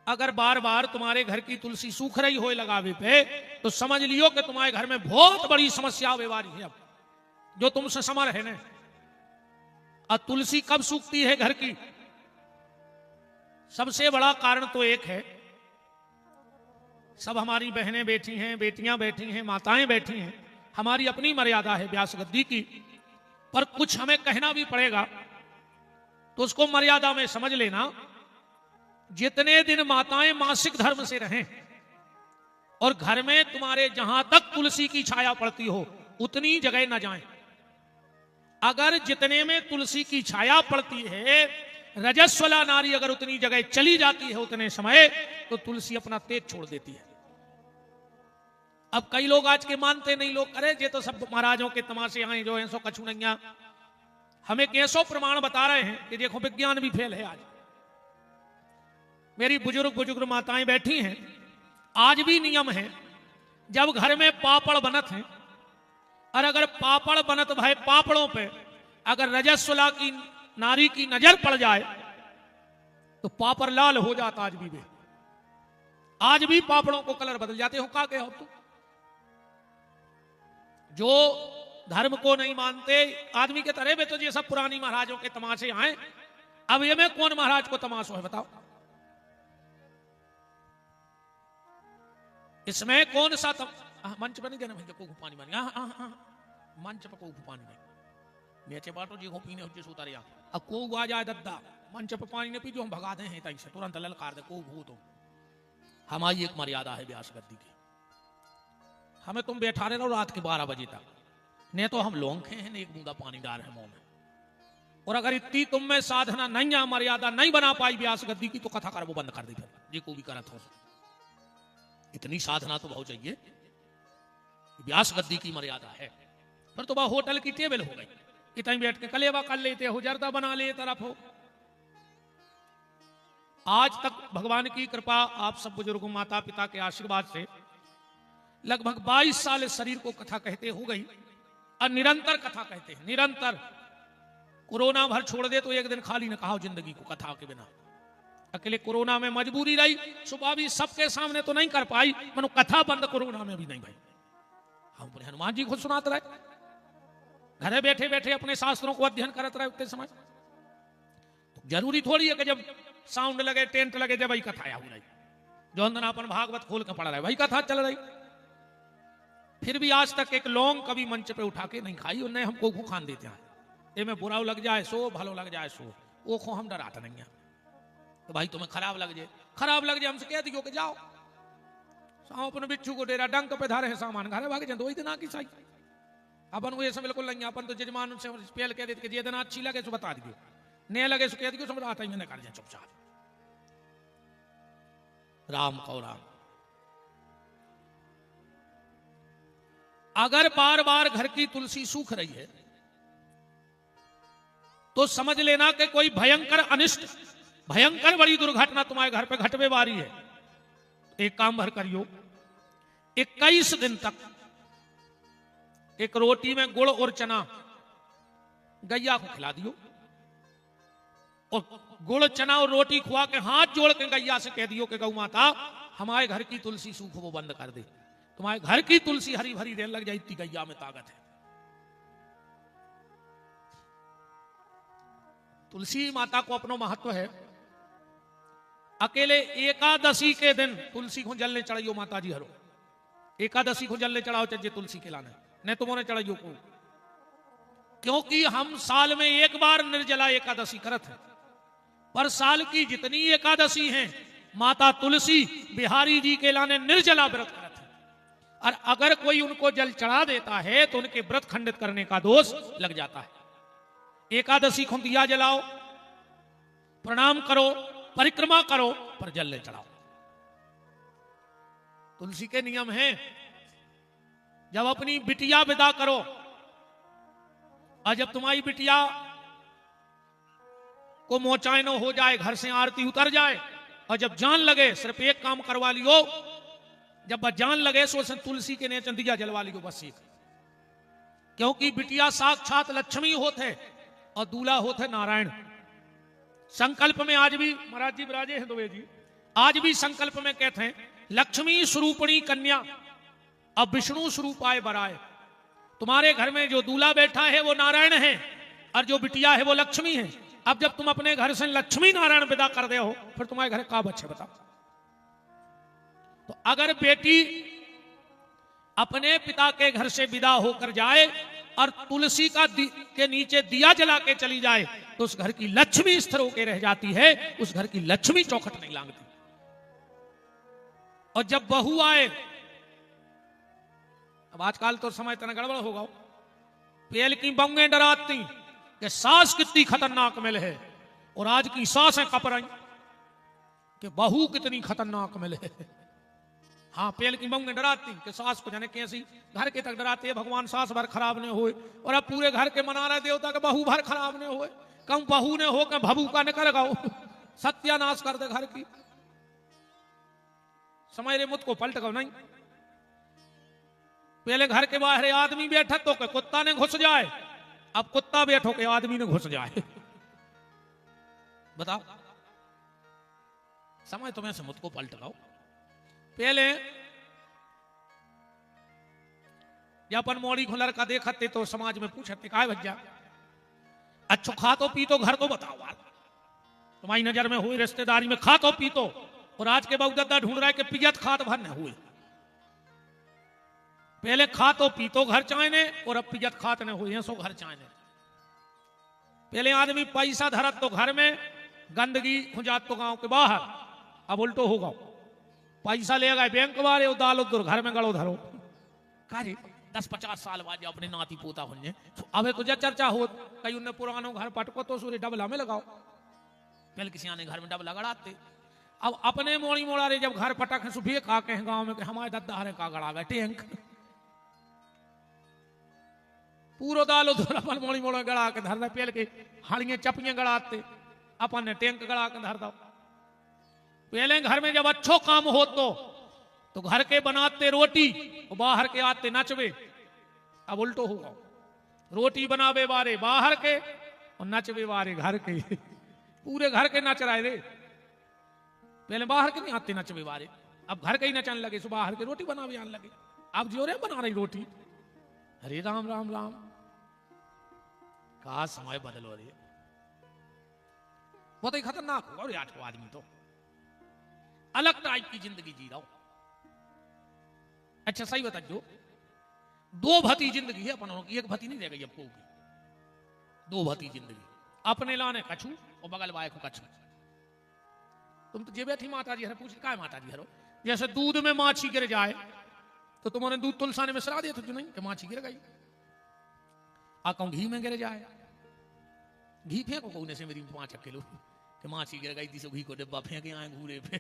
अगर बार बार तुम्हारे घर की तुलसी सूख रही हो लगावे पे तो समझ लियो कि तुम्हारे घर में बहुत बड़ी समस्या व्यवहारी है अब जो तुमसे समर है ना। और तुलसी कब सूखती है घर की? सबसे बड़ा कारण तो एक है, सब हमारी बहनें बैठी हैं, बेटियां बैठी हैं, माताएं बैठी हैं, हमारी अपनी मर्यादा है व्यास गद्दी की, पर कुछ हमें कहना भी पड़ेगा तो उसको मर्यादा में समझ लेना। जितने दिन माताएं मासिक धर्म से रहें और घर में तुम्हारे जहां तक तुलसी की छाया पड़ती हो उतनी जगह न जाएं। अगर जितने में तुलसी की छाया पड़ती है रजस्वला नारी अगर उतनी जगह चली जाती है उतने समय तो तुलसी अपना तेज छोड़ देती है। अब कई लोग आज के मानते नहीं, लोग अरे ये तो सब महाराजों के तमाशे आए जो है सो कछु नहीं। हमें कैसो प्रमाण बता रहे हैं कि देखो विज्ञान भी फेल है। आज मेरी बुजुर्ग माताएं बैठी हैं, आज भी नियम है जब घर में पापड़ बनत हैं और अगर पापड़ बनत भाई पापड़ों पे अगर रजस्वला की नारी की नजर पड़ जाए तो पापड़ लाल हो जाता। आज भी वे आज भी पापड़ों को कलर बदल जाते हो। क्या कहे हो तुम? जो धर्म को नहीं मानते आदमी के तरह में तो ये सब पुरानी महाराजों के तमाशे आए। अब ये में कौन महाराज को तमाशा है बताओ? इसमें कौन सा मंच पर नहीं देना भाई को पानी मानी। मंच पर को पानी नहीं नीचे बाटो जी को पीने हो उतारिया। अब को आ जाए दद्दा मंच पर पानी नहीं पी जो हम भगा दे हैं तई से तुरंत ललकार दे को भूत हो। हमारी एक मर्यादा है व्यास गद्दी की। हमें तुम बैठा रहे रहो रात के 12 बजे तक, नहीं तो हम लोंखे हैं एक बूंदा पानी डाल है मुंह में। और अगर इतनी तुम में साधना नहीं है, मर्यादा नहीं बना पाई व्यास गद्दी की तो कथा कर वो बंद कर दी फिर जी को भी करत हो। इतनी साधना तो बहुत चाहिए। व्यास गद्दी की मर्यादा है। पर तो वह होटल की टेबल हो गई, इतना बैठ के कलेवा कर लेते हो, जर्दा बना ले तरफ हो। आज तक भगवान की कृपा आप सब बुजुर्गों माता पिता के आशीर्वाद से लगभग 22 साल इस शरीर को कथा कहते हो गई, और निरंतर कथा कहते हैं, निरंतर। कोरोना भर छोड़ दे तो एक दिन खाली न कहा जिंदगी को कथा के बिना। अकेले कोरोना में मजबूरी रही, सुबह भी सबके सामने तो नहीं कर पाई, मनो कथा बंद कोरोना में भी नहीं भाई। हम अपने हनुमान जी खुद सुनाते रहे, घरे बैठे बैठे अपने शास्त्रों को अध्ययन करते रहे उतने समय। तो जरूरी थोड़ी है कि जब साउंड लगे, टेंट लगे, जब वही कथा हो रही, जो अंदनापन भागवत खोल के पढ़ रहा है वही कथा चल रही। फिर भी आज तक एक लौंग कभी मंच पे उठा के नहीं खाई, उन्हें हमको खान देते हैं। ये में बुराव लग जाए सो, भलो लग जाए सो, वो खो हम डराते नहीं है। तो भाई तुम्हें खराब लग जाए हमसे कह दियो कि जाओ साओ अपने बिच्छू को डेरा डंक पे धारे हैं सामान घरे भागे जाए, दो ही दिन आकी सही। अपन को ये सब बिल्कुल नहीं, अपन तो जजमान से पहले कह देते कि ये दिन अच्छी लगे तो बता दियो, नहीं लगे तो कह दियो, समझ आता ही मैंने कर दिया चुपचाप। राम को राम। अगर बार बार घर की तुलसी सूख रही है तो समझ लेना कि कोई भयंकर अनिष्ट, भयंकर बड़ी दुर्घटना तुम्हारे घर पे घटवे वाली है। एक काम भर करियो, 21 दिन तक एक रोटी में गुड़ और चना गैया को खिला दियो, और गुड़ चना और रोटी खुआ के हाथ जोड़ के गैया से कह दियो कि गौ माता हमारे घर की तुलसी सूख वो बंद कर दे, तुम्हारे घर की तुलसी हरी भरी रहने लग जाए, इतनी गैया में ताकत है। तुलसी माता को अपना महत्व है। अकेले एकादशी के दिन तुलसी को जलने चढ़ाइयो माता जी हरो, एकादशी को जलने चढ़ाओ चाहिए तुलसी के लाने, नहीं तुमने चढ़ाइयो को, क्योंकि हम साल में एक बार निर्जला एकादशी करत है, पर साल की जितनी एकादशी हैं माता तुलसी बिहारी जी के लाने निर्जला व्रत करत है। और अगर कोई उनको जल चढ़ा देता है तो उनके व्रत खंडित करने का दोष लग जाता है। एकादशी को दिया जलाओ, प्रणाम करो, परिक्रमा करो, पर जल ले चढ़ाओ। तुलसी के नियम हैं। जब अपनी बिटिया विदा करो, और जब तुम्हारी बिटिया को मोचायनो हो जाए, घर से आरती उतर जाए, और जब जान लगे, सिर्फ एक काम करवा लियो, जब वह जान लगे सो तुलसी के नीचे दिया जलवा लियो बस एक, क्योंकि बिटिया साक्षात लक्ष्मी होते और दूल्हा होते नारायण। संकल्प में आज भी महाराज जी विराजे हैं दुबे जी, आज भी संकल्प में कहते हैं लक्ष्मी स्वरूपणी कन्या अब विष्णु स्वरूप आए बराए। तुम्हारे घर में जो दूल्हा बैठा है वो नारायण है, और जो बिटिया है वो लक्ष्मी है। अब जब तुम अपने घर से लक्ष्मी नारायण विदा कर दे हो, फिर तुम्हारे घर का बच्चे बताओ। तो अगर बेटी अपने पिता के घर से विदा होकर जाए और तुलसी के नीचे दिया जला के चली जाए, तो उस घर की लक्ष्मी स्थिर होकर रह जाती है, उस घर की लक्ष्मी चौखट नहीं लांगती। और जब बहू आए, अब आजकल तो समय इतना गड़बड़ होगा, पहले की बंगे डराती कि सास कितनी खतरनाक मिल है, और आज की सास है कपराई कि बहू कितनी खतरनाक मिल है। हाँ, पहले की बंगे डराती कि सास को जाने कैसी, घर के तक डराते भगवान सास भर खराब नहीं हुए, और अब पूरे घर के मना रहे देवता के बहू भर खराब नहीं हुए। कम बहू ने हो के भभू का निकल गाओ, सत्यानाश कर दे घर की। समय रे मुझ को पलट गो नहीं। पहले घर के बाहर आदमी बैठा तो के कुत्ता ने घुस जाए, अब कुत्ता बैठो के आदमी ने घुस जाए। बताओ, समय तुम्हें से मुझ को पलट गाओ। पहले जब अपन मोड़ी खुलर का देखते तो समाज में पूछते काय भज्जा अच्छो खा तो पी तो घर तो बताओ यार, तुम्हारी नजर में हुई रिश्तेदारी में खा तो पी तो, और आज के बहुदत्ता ढूंढ रहा है कि पियत खात भर न हुए। पहले खा तो पी तो घर चाहने, और अब पियत खात न हुए सो घर चाहने। पहले आदमी पैसा धरत तो घर में, गंदगी खुजात तो गांव के बाहर, अब उल्टो होगा, पैसा ले गए बैंक वाले, दाल उधर घर में गड़ो धरो। काजी 10-50 साल बाद अपने नाती पोता होने, अब तुझे चर्चा हो कई उन्हें पुरानो घर पटको तो सूर्य डबला में लगाओ। पहले किसी आने घर में डबला गड़ाते, अब अपने मोड़ी मोड़ा रे जब घर पटक है सुबह का के गांव में कि हमारे दद्दा हरे का गड़ा गए टैंक, पूरा दाल उधर अपन मोड़ी मोड़ा गड़ा के धर दे। पहले के हाड़ियां चपियां गड़ाते, अपन ने टैंक गड़ा के धर दो। पहले घर में जब अच्छो काम हो तो तो घर के बनाते रोटी और बाहर के आते नचवे। अब उल्टो होगा, रोटी बनावे वारे बाहर के और नचवे वारे घर के। पूरे घर के नच रहे थे, पहले बाहर के नहीं आते नचवे वारे, अब घर के ही नचने लगे, सो बाहर के रोटी बनावे आने लगे। अब जो रे बना रही रोटी, हरे राम राम राम, कहा समय बदलो रे, बहुत ही खतरनाक होगा। और आज को आदमी तो अलग टाइप की जिंदगी जी रहा हो। अच्छा सही बता, जो दो भती जिंदगी है अपन की, एक भती नहीं रह गई अब को, दो भती जिंदगी। अपने लाने कछू और बगल वाले को कछू। तुम तो जे बैठी माता जी हर पूछ का है माता जी हरो, जैसे दूध में माछी गिर जाए तो तुम्हारे दूध तुलसाने में सरा दिया तो नहीं कि माछी गिर गई। आ कहूं घी में गिर जाए, घी फेंको कहने से मेरी 5 किलो कि माछी गिर गई थी, सो घी को डिब्बा फेंके आए घूरे पे।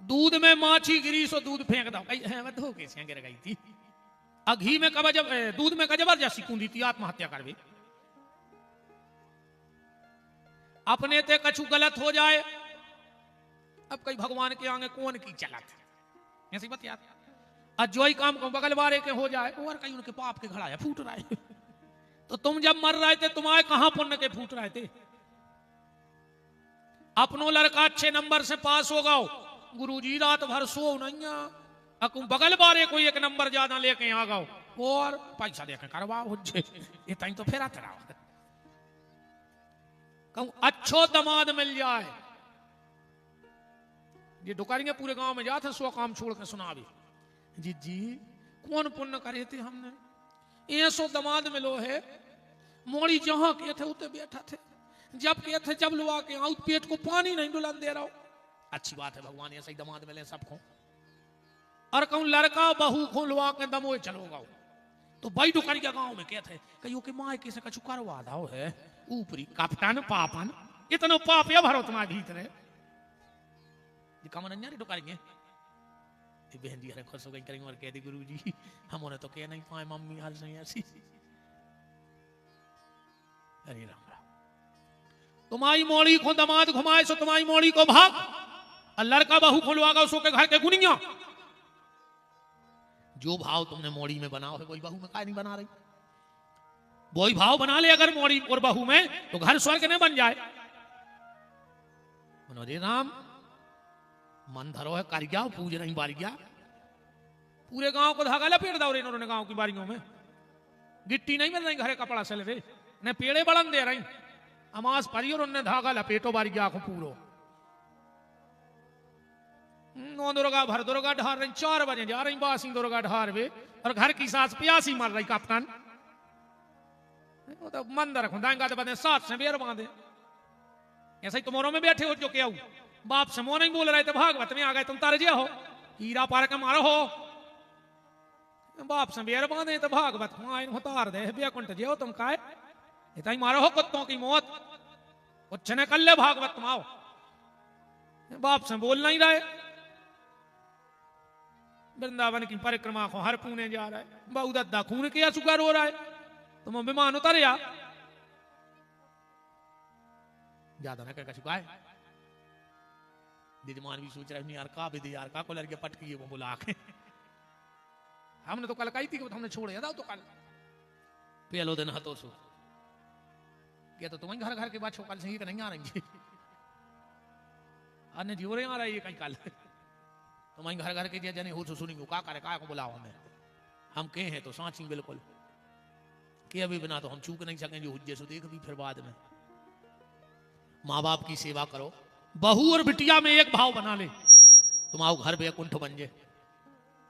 दूध में माछी गिरी सो दूध फेंक दो, धो कैसे गिर गई थी। आ घी में कब जब दूध में का जबरदस्ती कूदी थी, आत्महत्या करवे। अपने ते कछु गलत हो जाए, अब कई भगवान के आगे कौन की चलत, ऐसी बात याद। आज जो ही काम को बगल वाले के हो जाए, और कहीं उनके पाप के घड़ा है फूट रहा है। तो तुम जब मर रहे थे तुम्हारे कहां पुण्य के फूट रहे थे। अपनो लड़का अच्छे नंबर से पास हो गओ, गुरुजी रात भर सो नहीं, अकुम बगल वाले कोई 1 नंबर ज्यादा लेके आ गओ और पैसा देकर करवाओ, ये तो फिर आता रहा। कहूं अच्छो दमाद मिल जाए, ये डुकारियां पूरे गांव में जाते 100 काम छोड़ के सुनावे, जी जी कौन पुण्य करे थे हमने, ये 100 दमाद मिलो है। मोड़ी जहां के थे उते बैठा थे, जब के थे जब लुआ के आउट पेट को पानी नहीं डुलान दे रहा हो। अच्छी बात है, भगवान ऐसे ही दमाद मिले सबको। और कहूं लड़का बहू को लुआ के दमोए चलोगा, तो भाई डुकारिया गांव में कहते कहियो कि माँ किसे कछु करवा दाओ है, ऊपरी कप्तान पापन इतना पाप या भरो तुम्हारे भीतर है। कमन डुकारेंगे बहन जी, अरे खुश हो गई करेंगे और कह दी गुरु जी हमने तो कह नहीं पाए मम्मी हाल से ऐसी। अरे राम राम, तुम्हारी मोड़ी को दमाद घुमाए सो तुम्हारी मोड़ी को भाग, और लड़का बहू खुलवागा सो के घर के गुनिया। जो भाव तुमने मोड़ी में बनाओ है वही बहू में काय नहीं बना रही। वही भाव बना ले अगर मोड़ी और बहू में, तो घर स्वर्ग नहीं बन जाए। मनोरे राम मन धरो है कर गया, पूज नहीं बारी गया, पूरे गांव को धागा लपेट दो इन्होंने गांव की बारियों में। गिट्टी नहीं मिल रही घरे कपड़ा से ले ने पेड़े बड़न दे रही, अमास परी और उन्हें धागा लपेटो बारी गया को पूरो। 9 दुर्गा भर दुर्गा ढार रही, 4 बजे जा रही बासी दुर्गा ढार वे, और घर की सास प्यासी मर रही कप्तान। तो मंद रखो दाएंगा तो बने 7 से बेर बांधे। ऐसा ही तुम्हारों में बैठे हो जो क्या बाप से मोह नहीं बोल रहे थे, भागवत में आ गए तुम तारजे हो, हीरा पार के मारो हो। बाप से बेर बांधे तो भागवत उतार दे बेकुंठ जे हो तुम काय, इतना ही मारो हो कुत्तों की मौत, कुछ ने कर ले भागवत तुम आओ। बाप से बोल नहीं रहे, वृंदावन की परिक्रमा को हर पुणे जा रहा है, बहु दद्दा खून किया सुगर हो रहा है, तुम विमान उतर या ज्यादा ना कर चुका है। दिजमान भी सोच रहे यार का विधि यार का को लड़के पटकी वो बुला के, हमने तो कल कही थी कि हमने छोड़े था, तो कल पहलो दिन हतो सो क्या तो तुम्हें घर घर के बाद कल से ही नहीं आ रही अन्य जीवरे आ रही है कहीं कल तुम्हारी घर घर के जने हो तो सुनी का करे का को बुलाओ हमें, हम कहे हैं तो सांची बिल्कुल कि अभी बिना तो हम चूक नहीं सकेंगे हुज्जे सो देख भी फिर बाद में। माँ बाप की सेवा करो, बहू और बिटिया में एक भाव बना ले, तुम्हारा घर बैकुंठ बन जाए।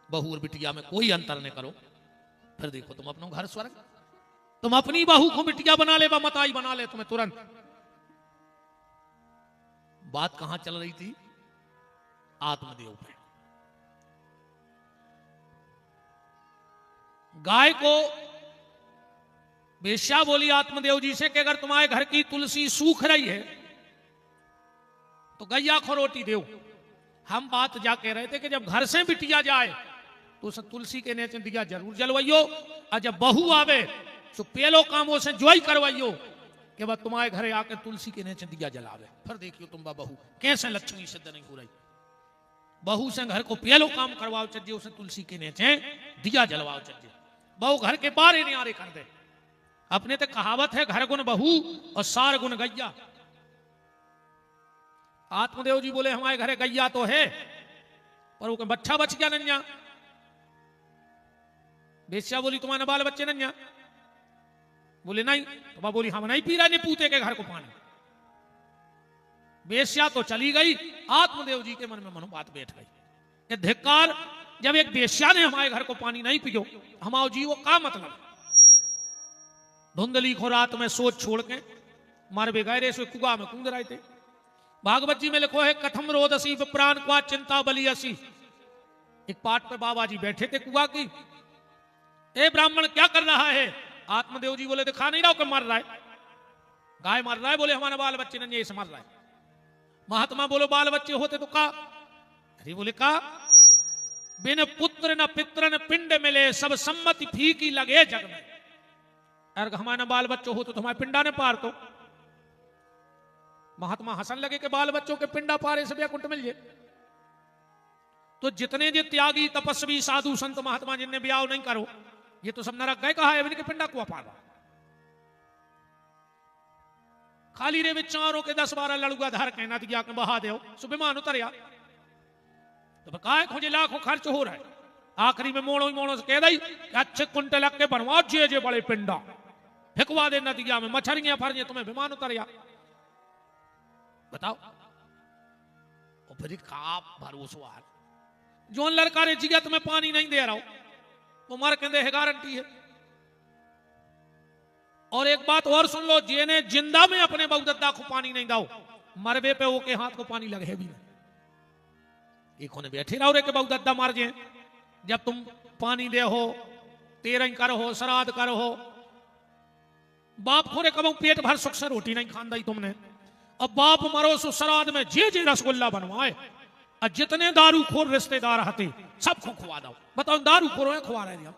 बहू और बिटिया में कोई अंतर नहीं करो, फिर देखो तुम अपना घर स्वर्ग। तुम अपनी बहू को बिटिया बना ले, मताई बना ले तुम्हें तुरंत। बात कहां चल रही थी? आत्मदेव पे। गाय को वेश्या बोली आत्मदेव जी से कि अगर तुम्हारे घर की तुलसी सूख रही है तो गैया को रोटी दो। हम बात जा कह रहे थे कि जब घर से बिटिया जाए तो उस तुलसी के नीचे दिया जरूर जलवाइयो, और जब बहू आवे तो पहलो कामों से जोई करवाइयो कि वह तुम्हारे घरे आकर तुलसी के नीचे दिया जलावे। फिर देखियो तुम बहू कैसे लक्ष्मी सिद्ध नहीं हो रही। बहू से घर को पहलो काम करवाओ चज्जे, उसे तुलसी के नीचे दिया जलवाओ चज्जे। बहू घर के बारे नियारे कर दे। अपने तो कहावत है घर गुण बहू और सार गुण गैया। आत्मदेव जी बोले हमारे घरे गैया तो है पर वो बच्चा बच गया नन्या। बेस्या बोली तुम्हारे बाल बच्चे नन्या? बोले नहीं। तो बा बोली हम नहीं पी रहे पूते के घर को पानी। बेस्या तो चली गई, आत्मदेव जी के मन में मनोबात बैठ गई कि धिक्कार, जब एक बेस्या ने हमारे घर को पानी नहीं पियो, हमारे जी वो का मतलब। धुंधली को रात में सोच छोड़ के मार बेगैरे से कुआ में कूद रहे थे। भागवत जी में लिखो है कथम रोदसी प्राण क्वा चिंता बली असी। एक पाठ पे बाबा जी बैठे थे कुआ की। ए ब्राह्मण क्या कर रहा है? आत्मदेव जी बोले दिखा नहीं रहा कि मर रहा है, गाय मर रहा है। बोले हमारे बाल बच्चे नहीं से मर रहा है। महात्मा बोलो बाल बच्चे होते तो का? अरे बोले का बिन पुत्र न पित्र न पिंड मिले, सब सम्मति फीकी लगे जग में। अगर हमारे बाल बच्चे हो तो तुम्हारे पिंडा ने पार तो। महात्मा हसन लगे कि बाल बच्चों के पिंडा पारे से कुंट मिल जाए। तो जितने जे त्यागी तपस्वी साधु संत महात्मा जिनने ब्याह नहीं करो, ये तो सब नरक गए। कहा है इनके पिंडा कुआ पारा। खाली रे विचारों के 10-12 लड़ुआ धार के नदिया के बहा दो, सुबह उतरिया तो काय खोजे लाखों खर्च हो रहा है। आखिरी में मोड़ो ही मोड़ो से कह दी अच्छे कुंटल के बनवा जे जे बड़े पिंडा फेंकवा दे नदिया में, मछलियां फर तुम्हें विमान उतरिया। बताओ और फिर का भरोसा जो लड़का रे जिगत में पानी नहीं दे रहा हो वो मर के है गारंटी है। और एक बात और सुन लो, जेने जिंदा में अपने बहुदत्ता को पानी नहीं दाओ, मरबे पे वो के हाथ को पानी लगे भी नहीं। एक होने बैठे रहो रे के बहुदत्ता मार जे। जब तुम पानी दे हो, तेरह कर हो, श्राद्ध कर हो, बाप खोरे कब पेट भर सुख से रोटी नहीं खान दी तुमने। अब बाप मरो सो श्राद्ध में जे जे रसगुल्ला बनवाए, और जितने दारू खोर रिश्तेदार हते सबको खुआ दो। बताओ दारू खोरो है खुआ रहे हैं।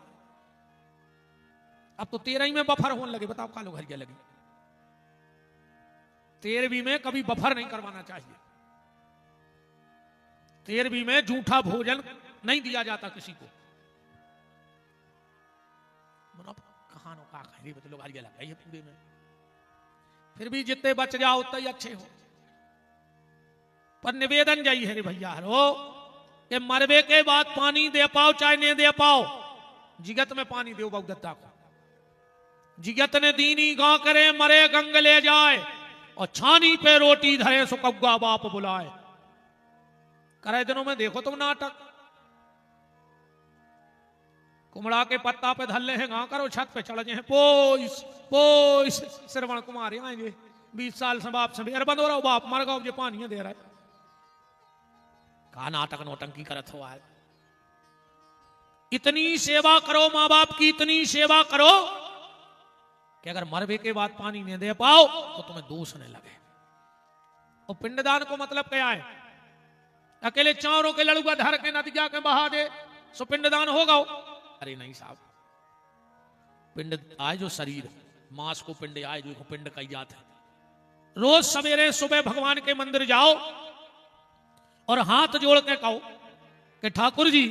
अब तो 13 में बफर होने लगे। बताओ कालो घर लगे। 13वीं में कभी बफर नहीं करवाना चाहिए। 13वीं में झूठा भोजन नहीं दिया जाता किसी को। कहानों का लोग हरिया लगा ये पूरे में। फिर भी जितने बच जाओ उतना ही अच्छे हो। पर निवेदन जाई है रे भैया रो कि मरबे के बाद पानी दे पाओ चाहे नहीं दे पाओ, जिगत में पानी दो बहुदत्ता को। जिगत ने दीनी गा करे मरे गंग ले जाए, और छानी पे रोटी धरे सुकौगा बाप बुलाए। करे दिनों में देखो तुम नाटक, कुमड़ा के पत्ता पे धल्ले हैं गा करो, छत पे चढ़ जाए पोइस पोइस श्रवण कुमार आएंगे 20 साल से बाप से बेर बंद हो रहा हो, बाप मर गया जो पानी दे रहा है। कहा नाटक नौटंकी करत हो आज। इतनी सेवा करो मां बाप की, इतनी सेवा करो कि अगर मरबे के बाद पानी नहीं दे पाओ तो तुम्हें दोष नहीं लगे। और पिंडदान को मतलब क्या है? अकेले चारों के लड़ुआ धर के नदिया के बहा दे सो पिंडदान होगा? अरे नहीं साहब, पिंड आए जो शरीर मांस को पिंड आए जो पिंड कही जात है। रोज सवेरे सुबह भगवान के मंदिर जाओ और हाथ जोड़ के कहो कि ठाकुर जी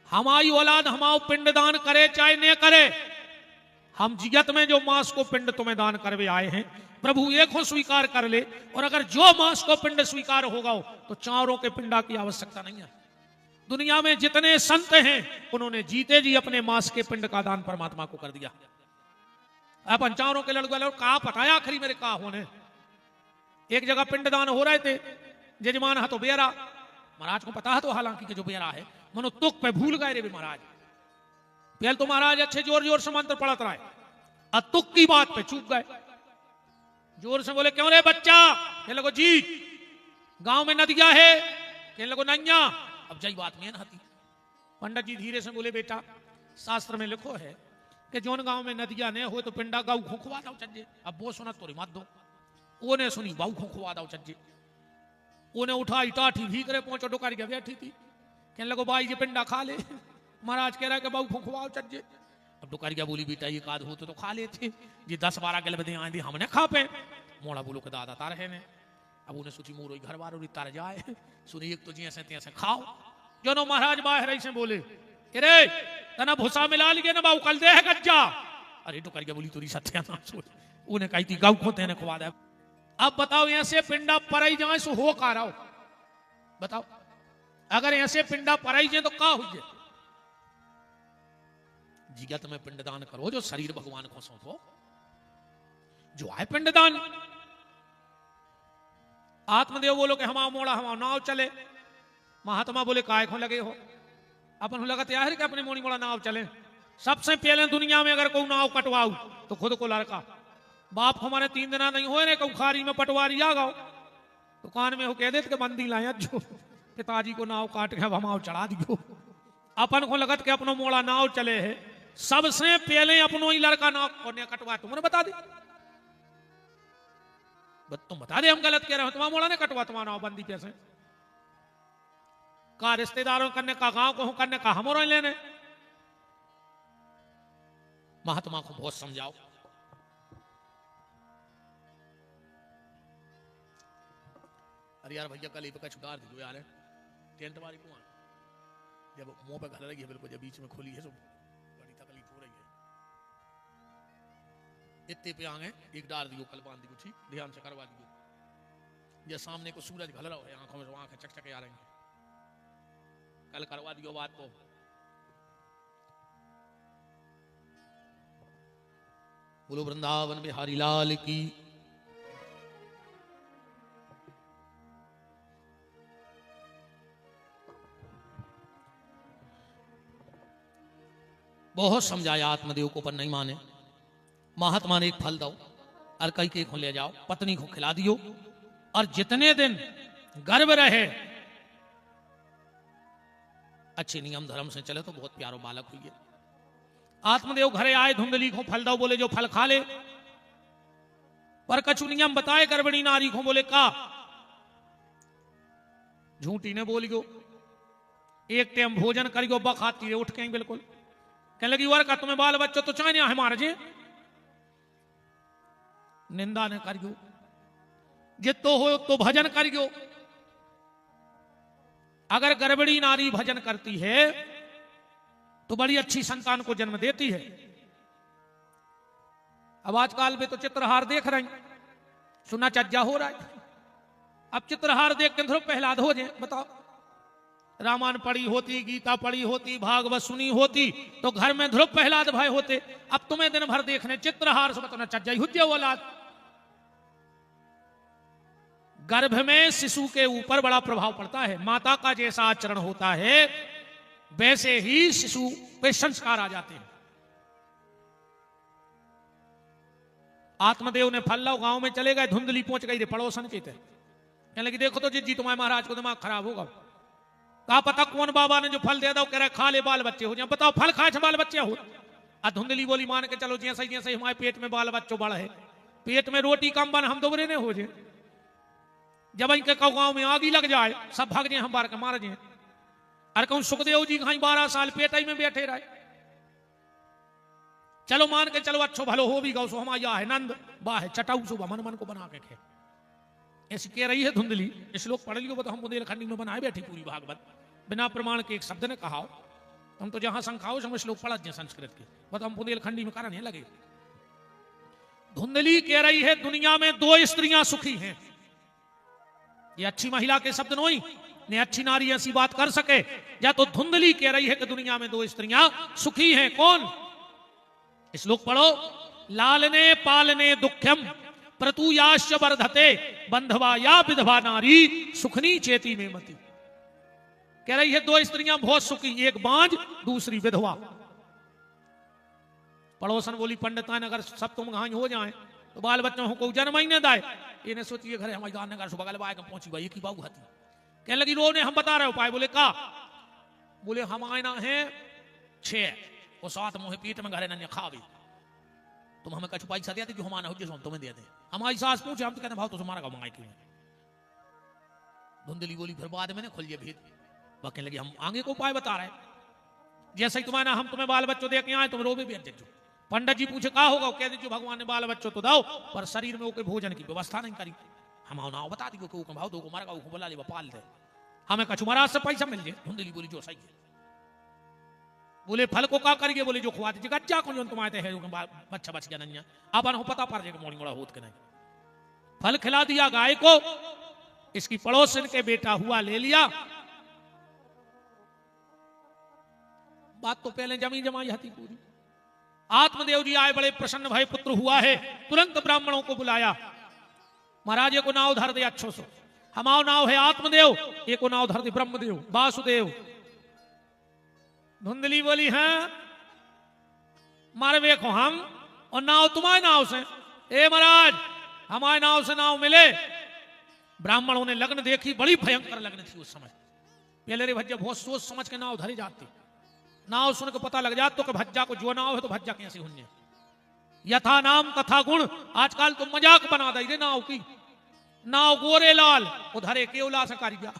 हमारी औलाद हमारा पिंडदान करे चाहे न करे, हम जिगत में जो मांस को पिंड तुम्हें दान करवे आए हैं प्रभु एक हो स्वीकार कर ले। और अगर जो मांस को पिंड स्वीकार होगा तो चारों के पिंडा की आवश्यकता नहीं है। दुनिया में जितने संत हैं उन्होंने जीते जी अपने मांस के पिंड का दान परमात्मा को कर दिया। अपन चारों के लड़के कहा पता है आखिरी मेरे कहा होने। एक जगह पिंडदान हो रहे थे, जजमान हा तो बेरा, महाराज को पता है तो हालांकि कि जो बेरा है मनो तुक पे भूल गए रे भी महाराज। पहले तो महाराज अच्छे जोर जोर से मंत्र पढ़त रहे, अब तुक की बात पे चूक गए। जोर से बोले क्यों रे बच्चा? कहने लगो जी गांव में नदिया है। कहने लगो नैया। अब जई बात में नती। पंडित जी धीरे से बोले बेटा शास्त्र में लिखो है कि जोन गांव में नदिया ने हो तो पिंडा गाऊ खोखवा दो चज्जे। अब वो सुना तोरी मत दो, वो ने सुनी बाऊ खोखवा दो चज्जे। उन्हें उठाई टाठी भीतरे पहुंचो डुकारी के बैठी थी। कहने लगो भाई ये पिंडा खा ले। महाराज कह रहा है कि बाऊ खोखवाओ चज्जे। अब डुकारिया बोली बेटा ये काद होते तो खा लेते जी, 10-12 गल बदे आए हमने खा पे। मोड़ा बोलो के दादा तार है ने। अब उन्हें सोची मोरो घर वारो तर जाए सुनी एक तो जी ऐसे तैसे खाओ जो नो महाराज बाहर ऐसे बोले अरे तना भूसा मिला लिए ना बाबू कल दे है गज्जा अरे तो करके बोली तुरी सत्यानाश उन्हें कही थी गौ खोते ने खुआ दे। अब बताओ ऐसे पिंडा पराई जाए सो हो का रहो बताओ अगर ऐसे पिंडा पराई जाए तो का हो जाए जिज्ञा तुम्हें पिंडदान करो जो शरीर भगवान को सौंपो जो है पिंडदान। आत्मदेव बोलो कि हमारा मोड़ा हमारा नाव चले महात्मा बोले काय को लगे हो अपन लगा तैयार कि अपने मोड़ी मोड़ा नाव चले। सबसे पहले दुनिया में अगर कोई नाव कटवाऊ तो खुद को लड़का बाप हमारे 3 दिन नहीं हुए ने खारी में पटवारी आ गओ तो कान में हो कह देते कि बंदी लाया जो पिताजी को नाव काट के हमाओ चढ़ा दियो अपन को लगत के अपनो मोड़ा नाव चले है सबसे पहले अपनो ही लड़का नाव कोने कटवा तुमने बता दे तुम बता दे हम गलत कह रहे हो तुम्हारा मोड़ा ने कटवा तुम्हारा नाव बंदी कैसे का रिश्तेदारों करने का गांव को करने का हमारा लेने। महात्मा को बहुत समझाओ अरे यार भैया कल का छुटा दो यार टेंट वाली को जब मुंह पे घर रही है बिल्कुल जब बीच में खुली है तो बड़ी तकलीफ हो रही है इतने पे आगे एक डाल दियो कल बांध दियो ठीक ध्यान से करवा दियो ये सामने को सूरज घल रहा है आंखों में आंखें चकचके आ रही हैं कल करवा दियो बात को। बोलो वृंदावन बिहारी लाल की। बहुत समझाया आत्मदेव को पर नहीं माने। महात्मा ने एक फल दो और कई के ले जाओ पत्नी को खिला दियो और जितने दिन गर्भ रहे अच्छे नियम धर्म से चले तो बहुत प्यारो बालक हुई। आत्मदेव घरे आए धुंधली को फल दो बोले जो फल खा ले पर कछु नियम बताए गर्भणी नारी को बोले का झूठी ने बोलियो एक टाइम भोजन करियो बखाती है उठ के बिल्कुल कहने लगी वर का तुम्हें बाल बच्चों तो चाहे है मार जे निंदा ने करियो जितो हो तो भजन करियो। अगर गर्भणी नारी भजन करती है तो बड़ी अच्छी संतान को जन्म देती है। अब आजकल में तो चित्रहार देख रहे हैं सुना चज्जा हो रहा है अब चित्रहार देख के ध्रुव प्रहलाद हो जाए बताओ रामायण पढ़ी होती गीता पढ़ी होती भागवत सुनी होती तो घर में ध्रुव प्रहलाद भाई होते। अब तुम्हें दिन भर देखने चित्रहार से बताना चज्जा ही हुज्जे औलाद। गर्भ में शिशु के ऊपर बड़ा प्रभाव पड़ता है माता का जैसा आचरण होता है वैसे ही शिशु पे संस्कार आ जाते हैं। आत्मदेव ने फल लाओ गांव में चले गए धुंधली पहुंच गई रे पड़ोसन के थे कहने लगी देखो तो जी तुम्हारे महाराज को दिमाग खराब होगा कहा पता कौन बाबा ने जो फल दे दो कह रहे खा ले बाल बच्चे हो जाए बताओ फल खाए बाल बच्चे हो। धुंधली बोली मान के चलो जैसे जैसे हमारे पेट में बाल बच्चों बड़ा है पेट में रोटी कम बन हम दोबरे ने हो जाए जब इनके गांव में आगी लग जाए सब भाग जाए हम बार के मार जाए। अरे कहूं सुखदेव जी कहीं 12 साल पेट में बैठे रहे चलो मान के चलो अच्छो भलो हो भी गौ सो हमारा है नंद वाह है चटाऊ सुबह मन मन को बना के खे ऐसी कह रही है धुंधली। श्लोक पढ़ लियो तो हम बुंदेलखंडी में बनाए बैठी पूरी भागवत बिना प्रमाण के एक शब्द ने कहा हम तो जहां शंखाओ समय श्लोक पढ़ा दिए संस्कृत के बस हम बुंदेलखंडी में करने लगे। धुंधली कह रही है दुनिया में 2 स्त्रियां सुखी हैं। ये अच्छी महिला के शब्द नहीं ने अच्छी नारी ऐसी बात कर सके या तो धुंधली कह रही है कि दुनिया में 2 स्त्रियां सुखी हैं। कौन श्लोक पढ़ो लालने पालने दुख्यम प्रतुयाश्च वर्धते बंधवा या विधवा नारी सुखनी चेती में मती। कह रही है 2 स्त्रियां बहुत सुखी एक बांझ दूसरी विधवा। पड़ोसन बोली पंडितान अगर सब तुम घाई हो जाए तो बाल बच्चों को जन्म ही न दाए इन्हें सोचिए घर हमारे घर बगल बाग पहुंची भाई की बाबू हाथी कहने लगी रो ने हम बता रहे उपाय बोले का बोले हम आयना है 6 वो 7 मुहे पीठ में घरे न खावे तुम हमें कछु पैसा दे जो हमारा हो हम तुम्हें दे दे। हमारी सास पूछे हम तो कहते भाव तो तुम्हारा का मंगाई क्यों। धुंधली बोली फिर बाद में खुल भेद कहने लगी हम आगे को उपाय बता रहे जैसे ही तुम्हारा हम तुम्हें बाल बच्चों दे के आए तुम रोबे भी दो। पंडित जी पूछे का होगा कह दीजिए भगवान ने बाल बच्चों तो दो पर शरीर में ओके भोजन की व्यवस्था नहीं करी हम आओ ना बता दियो कि भाव दो को मारेगा वो बोला ले पाल दे हमें कछु महाराज से पैसा मिल जाए। धुंधली बोली जो सही है। बोले फल को का करिए? बोले जो खुआ दीजिए गच्चा को जो तुम आते हैं बच्चा बच गया नहीं अब हो पता पड़ जाएगा मोड़ी मोड़ा होत के नहीं। फल खिला दिया गाय को, इसकी पड़ोसन के बेटा हुआ ले लिया। बात तो पहले जमी जमाई हती पूरी। आत्मदेव जी आए, बड़े प्रसन्न भय, पुत्र हुआ है। तुरंत ब्राह्मणों को बुलाया, महाराज को नाव धर दे अच्छो सो। हमाओ नाव है आत्मदेव, एक नाव धर दे ब्रह्मदेव वासुदेव। धुंधली बोली हैं मारे देखो हम और नाव तुम्हारे नाव से। ए महाराज हमारे नाव से नाव मिले। ब्राह्मणों ने लग्न देखी, बड़ी भयंकर लग्न थी उस समय। पहले रे भज्जा बहुत सोच समझ के नाव धरी जाती। नाव सुन के पता लग जाता तो कि भज्जा को जो नाव है तो भज्जा कैसे होने। यथा नाम तथा गुण। आजकल तो मजाक बना दे नाव की। नाव गोरे लाल उधरे केवला से कर गया,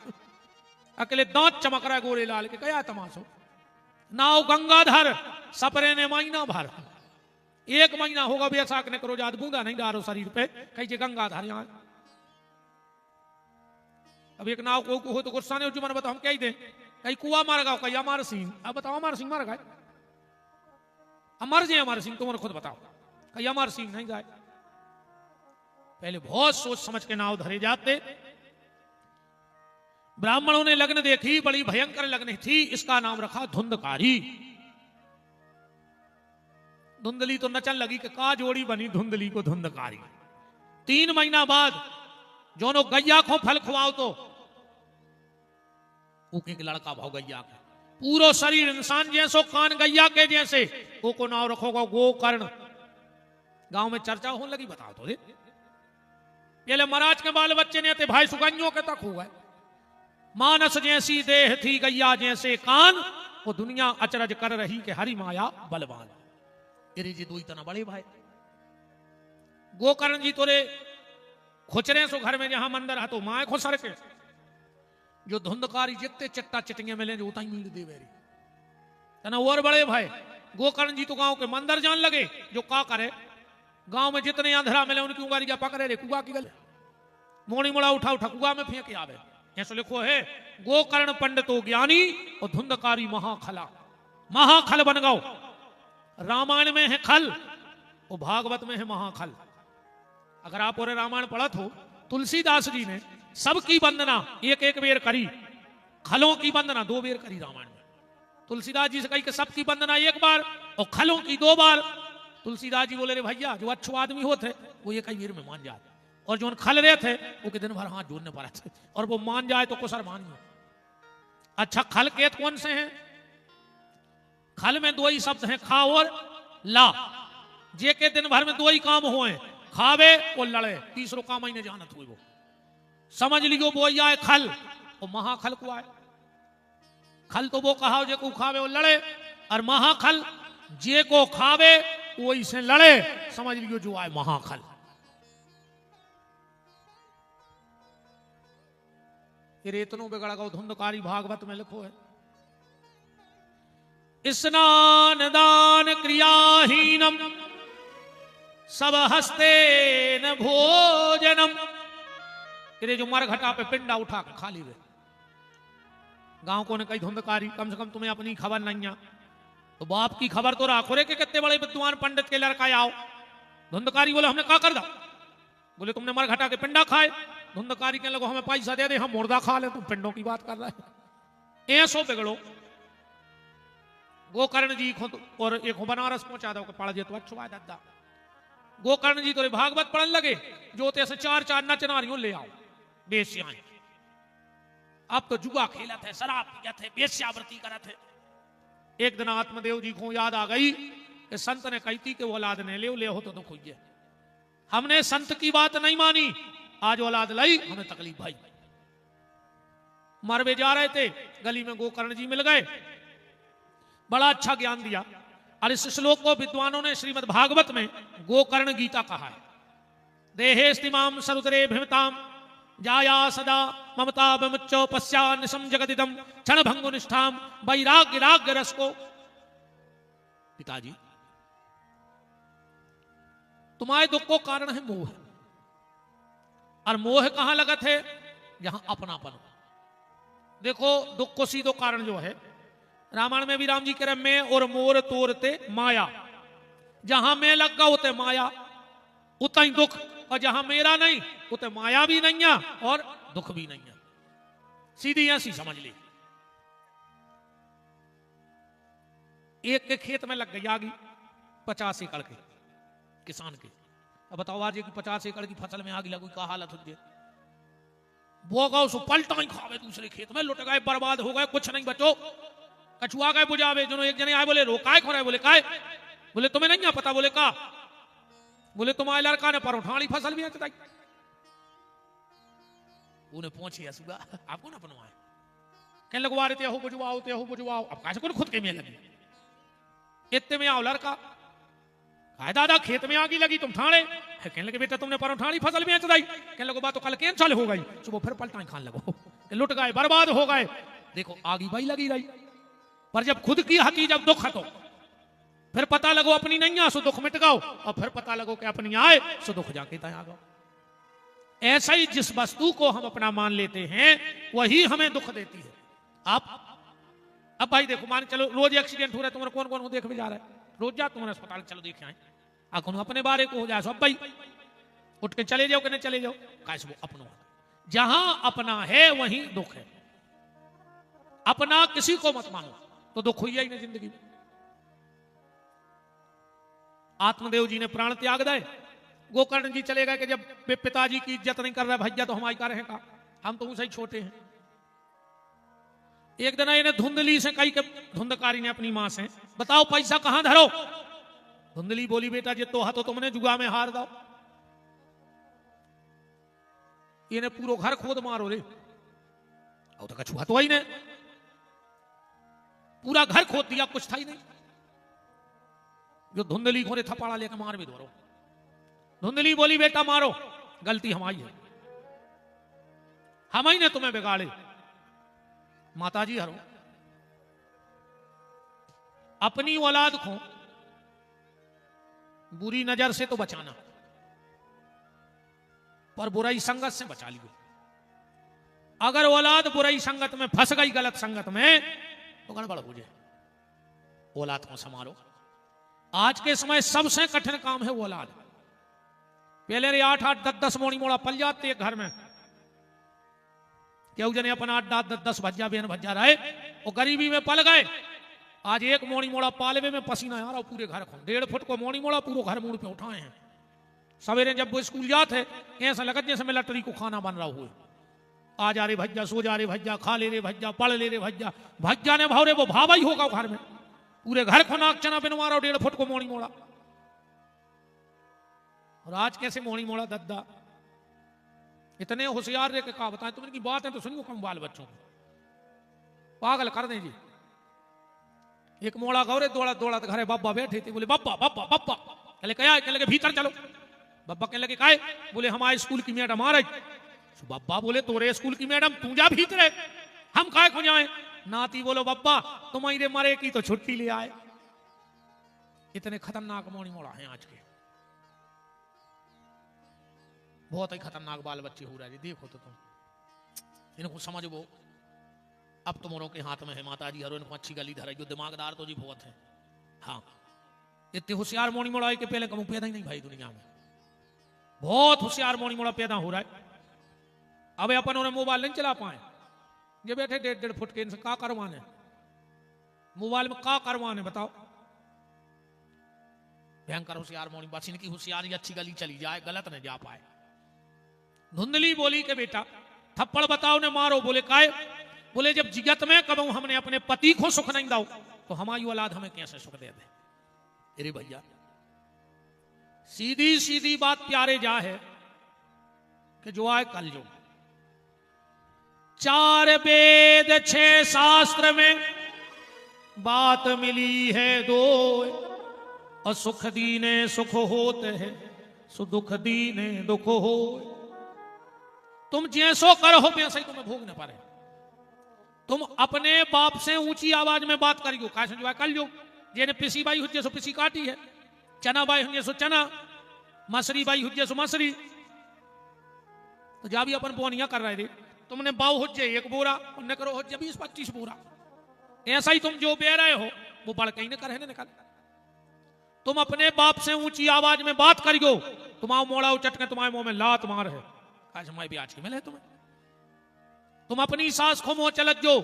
अकेले दांत चमक रहा है गोरे लाल के, क्या तमाशो। नाव गंगाधर सपरे ने महीना भर, 1 महीना होगा बैसाख ने करो जाद बूंदा नहीं डारो शरीर पे, कही गंगाधर यहाँ। अब एक नाव को हो तो गुस्सा नहीं जुमन बताओ हम क्या ही दे, कहीं कुआ मार गया, कहीं अमर सिंह। अब बताओ अमर सिंह मर गए, अमर जी अमर सिंह तुम खुद बताओ, कहीं अमर सिंह नहीं गए। पहले बहुत सोच समझ के नाव धरे जाते। ब्राह्मणों ने लग्न देखी, बड़ी भयंकर लग्न थी। इसका नाम रखा धुंधकारी। धुंधली तो नचन लगी कि का जोड़ी बनी धुंधली को धुंधकारी। 3 महीना बाद जोनो गैया को फल खुआओ तो एक लड़का भाव गैया का पूरा शरीर इंसान जैसो, कान गैया के जैसे। को नाव रखोगा गोकर्ण। गांव में चर्चा होने लगी, बताओ तो दे। पहले महाराज के बाल बच्चे ने थे, भाई सुगंजों के तक हुआ। मानस जैसी देह थी गैया जैसे कान, वो दुनिया अचरज कर रही कि हरि माया बलवान। तेरे जी दो इतना बड़े भाई। गोकर्ण जी तोरे खुचरे सो घर में जहां मंदिर है तो माए खुसर के जो धुंधकारी जितने चट्टा चिटिंगे मिले जो उतना ही मील दे बेरी तना। और बड़े भाई गोकर्ण जी तो गांव के मंदिर जान लगे। जो का करे गांव में जितने अंधरा मिले उनकी उंगारी जा पकड़े रे कुआ की गले मोड़ी मोड़ा उठा उठा कुआ में फेंक आवे। ऐसा लिखो है गोकर्ण पंडितो ज्ञानी और धुंधकारी महाखला। महाखल बन गओ। रामायण में है खल और भागवत में है महाखल। अगर आप और रामायण पढ़त हो, तुलसीदास जी ने सबकी वंदना 1-1 बेर करी, खलों की वंदना 2 बेर करी रामायण में। तुलसीदास जी से कही कि सबकी वंदना 1 बार और खलों की 2 बार। तुलसीदास जी बोले रे भैया जो अच्छो आदमी होते वो ये कई बेर में मान जाते, और जो खल रहे थे वो के दिन भर हाथ जोड़ने पड़ा थे, और वो मान जाए तो कुसर मान जाए। अच्छा खल केत कौन से हैं? खल में 2 ही शब्द हैं, खा और ला। जे के दिन भर में 2 ही काम हुए, खावे और लड़े। तीसरो काम ही नहीं जानत हुए। वो समझ लियो वो आए खल और महाखल को आए। खल तो वो कहा जे को खावे और लड़े, और महाखल जे को खावे वो इसे लड़े। समझ लियो जो आए महाखल। रेतनो बिगड़ गो धुंधकारी भागवत में लिखो है। स्नान दान क्रियाहीनम सब हस्ते न भोजनम। तेरे जो मर घटा पे पिंडा उठा के खाली वे। गांव को ने कई धुंधकारी, कम से कम तुम्हें अपनी खबर नहीं है तो बाप की खबर तो राखो रे कि कितने बड़े विद्वान पंडित के लड़का आओ। धुंधकारी बोले हमने क्या कर दा? बोले तुमने मर घटा के पिंडा खाए। धुंधकारी के लगो हमें पैसा दे दे, हम मुर्दा खा ले, तुम पिंडों की बात कर रहे हैं। ऐसो बिगड़ो। गोकर्ण जी को और एक बनारस पहुंचा दो पढ़ दे तो अच्छा दादा। गोकर्ण जी तो भागवत पढ़ने लगे, जो ते से 4-4 नचनारियों ले आओ बेस्याएं। अब तो जुआ खेला थे, शराब पिया थे, बेस्यावृत्ति करा थे। एक दिन आत्मदेव जी को याद आ गई कि संत ने कही थी कि वो औलाद ने ले हो तो दुख हुई। हमने संत की बात नहीं मानी, आज औलाद लाई, हमें तकलीफ भाई। मरवे जा रहे थे, गली में गोकर्ण जी मिल गए, बड़ा अच्छा ज्ञान दिया। और इस श्लोक को विद्वानों ने श्रीमद् भागवत में गोकर्ण गीता कहा है। देहे स्तिमाम सरुद्रे भिमताम जाया सदा ममता विमुच्चो पश्या निशम जगदिदम क्षण भंगु निष्ठाम वैराग्य राग रस को। पिताजी तुम्हारे दुख को कारण है मोह, और मोह कहां लगत है? जहां अपनापन हो। देखो दुख को सीधो कारण जो है, रामायण में भी राम जी कह रहे मैं और मोर तोरते माया, जहां मैं लग गया उते माया उतना ही दुख, और जहां मेरा नहीं उते माया भी नहीं है और दुख भी नहीं है। सीधी ऐसी समझ ली। एक के खेत में लग गई आगी 50 एकड़ के किसान के। अब बताओ आज की 50 एकड़ की फसल में आग लगू का हालत हो गई। बोगा उसको पलटा ही खावे दूसरे खेत में, लुट गए, बर्बाद हो गए, कुछ नहीं बचो। कछुआ गए बुझावे, जो एक जने आए बोले रोकाए खोराए, बोले काय, बोले तुम्हें नहीं पता, बोले का, बोले तुम्हारे लड़का ने परोठानी फसल भी अच्छी उन्हें पहुंचे असुगा आपको ना बनवाए कहने लगवा रहे हो बुझवाओ। अब कैसे कौन खुद के में लगी इतने में आओ लड़का, हाय दादा खेत में आगी लगी तुम ठाणे, कहने लगे बेटा तुमने परोठानी फसल भी अच्छी, कहने लगो बात तो कल कैंसल हो गई, सुबह फिर पलटा खान लगो, लुट गए, बर्बाद हो गए। देखो आगी भाई लगी रही, पर जब खुद की हकी जब दुख हटो, फिर पता लगो अपनी नहीं आ सो दुख मिट गओ, और फिर पता लगो कि अपनी आए सो दुख जाके तय गो। ऐसा ही जिस वस्तु को हम अपना मान लेते हैं वही हमें दुख देती है। आप अब भाई देखो, मान चलो रोज एक्सीडेंट हो रहा है, तुम्हारा कौन कौन देख भी जा रहा है, रोज जा तुम्हारे अस्पताल चलो देखे आए, आखो अपने बारे को हो जाए सब भाई उठ के चले जाओ कि नहीं चले जाओ, कैसे वो अपनों। जहां अपना है वहीं दुख है। अपना किसी को मत मानो तो दुख हुई ही नहीं जिंदगी में। आत्मदेव जी ने प्राण त्याग दे, गोकर्ण जी चले गए कि जब पिताजी की इज्जत नहीं कर रहा भैया तो हमारी का रहेगा, हम तो उसे ही छोटे हैं। एक दिन इन्हें धुंधली से कही के, धुंधकारी ने अपनी मां से, बताओ पैसा कहां धरो। धुंधली बोली बेटा जे तो तो तुमने जुआ में हार दो। इन्हें पूरा घर खोद मारो रे, और तो कछुआ तो ही ने पूरा घर खोद दिया, कुछ था ही नहीं। जो धुंधली खोरे थपाड़ा लेकर मार भी दो। धुंधली बोली बेटा मारो, गलती हमारी है, हम ही ने तुम्हें बिगाड़े। माताजी हरो, अपनी औलाद को बुरी नजर से तो बचाना, पर बुराई संगत से बचा लियो। अगर औलाद बुराई संगत में फंस गई, गलत संगत में, तो गड़बड़ हो जाए। औलाद को संभालो। आज के समय सबसे कठिन काम है औलाद। पहले रे 8-8 10-10 मोड़ी मोड़ा पल जाते घर में, क्यों जने अपना 8-8 10-10 भज्जा बेन भज्जा रहे, वो गरीबी में पल गए। आज एक मोड़ी मोड़ा पालवे में पसीना आ रहा, पूरे घर को 1.5 फुट को मोड़ी मोड़ा पूरा घर मुड़ पे उठाए हैं। सवेरे जब वो स्कूल जाते ऐसा लगत जैसे मिलिट्री को खाना बन रहा हुए, आ जा रे भज्जा, सो जा रे भज्जा, खा ले रे भज्जा, पढ़ ले रे भज्जा। भज्जा ने भाव रे वो भावा ही होगा घर में, पूरे घर को नाक चना बनवा रहा 1.5 फुट को मोड़ी मोड़ा। और आज कैसे मोड़ी मोड़ा दद्दा, इतने होशियार रे के कहा बताएं, तुम इनकी बात है तो सुनियो कम बाल बच्चों को, पागल कर दें जी। एक मोड़ा गौरे दौड़ा दौड़ा घरे बाबा बैठे थे, बोले बाबा बाबा बाबा, कहले क्या, कहने लगे भीतर चलो। बाबा कहने लगे काय, बोले हमारे स्कूल की मैडम आ रही। बाबा बोले तोरे स्कूल की मैडम तू जा भीतर, हम काय को जाए। नाती बोलो बाबा तुम्हारे मरे की तो छुट्टी ले आए। इतने खतरनाक मोड़ी मोड़ा है आज के, बहुत ही खतरनाक बाल बच्चे हो रहे हैं। देखो तो तुम इनको समझो, अब तुमरों के हाथ में है। माता जी हरो इनको अच्छी गली धराई, जो दिमागदार तो जी बहुत है। हाँ इतने होशियार मोड़ी मोड़ा के पहले कभी पैदा ही नहीं भाई दुनिया में, बहुत होशियार मोड़ी मोड़ा पैदा हो रहा है। अब अपन उन्हें मोबाइल नहीं चला पाए, ये बैठे 1.5 फुट के, इनसे का करवाने मोबाइल में, का करवाने बताओ। भयंकर होशियार मोड़ी, बस इनकी होशियारी अच्छी गली चली जाए, गलत न जा पाए। धुंधली बोली के बेटा थप्पड़ बताओ ने मारो। बोले काय, बोले जब जिगत में कबू हमने अपने पति को सुख नहीं दाओ तो हमारी औलाद हमें कैसे सुख दे दे। अरे भैया सीधी सीधी बात प्यारे जा है कि जो आए कल जो 4 वेद 6 शास्त्र में बात मिली है 2, और सुख दीने सुख होते हैं, सो दुख दीने दुख हो। तुम जैसो करो वैसे ही तुम्हें भोगने पड़े। तुम अपने बाप से ऊंची आवाज में बात करियो, कैसे जो कल जो जेने पिसी बाई हुजे सो पिसी काटी है, चना बाई हुजे सो चना, मसरी बाई हुजे सो मसरी। तो जा भी अपन बोनिया कर रहे थे, तुमने बाव हो जाए 1 बोरा, उन्हें करो हो जाए 20-25 बोरा। ऐसा ही तुम जो बे रहे हो वो बढ़ के ही न करे निकल। तुम अपने बाप से ऊंची आवाज में बात करियो, तुम्हारा मोड़ा उचट के तुम्हारे मुंह में लात मार है, आज मैं भी आज की मिले तुम्हें। तुम अपनी सास को मुंह चलत जो,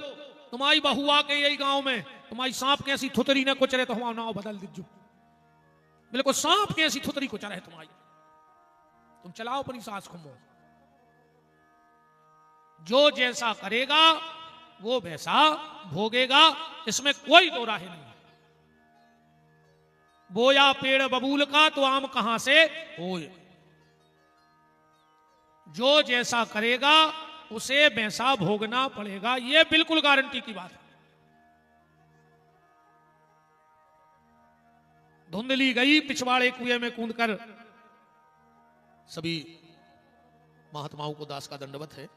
तुम्हारी बहू आके यही गांव में तुम्हारी सांप के ऐसी थुतरी ने कुचरे तो हमारा नाव बदल दीजो, बिल्कुल सांप के ऐसी थुतरी कुचरे तुम्हारी। तुम चलाओ अपनी सास को मुंह। जो जैसा करेगा वो वैसा भोगेगा, इसमें कोई दो राह नहीं। बोया पेड़ बबूल का तो आम कहां से होए। जो जैसा करेगा उसे वैसा भोगना पड़ेगा, यह बिल्कुल गारंटी की बात है। धुंधली गई पिछवाड़े कुएं में कूदकर। सभी महात्माओं को दास का दंडवत है।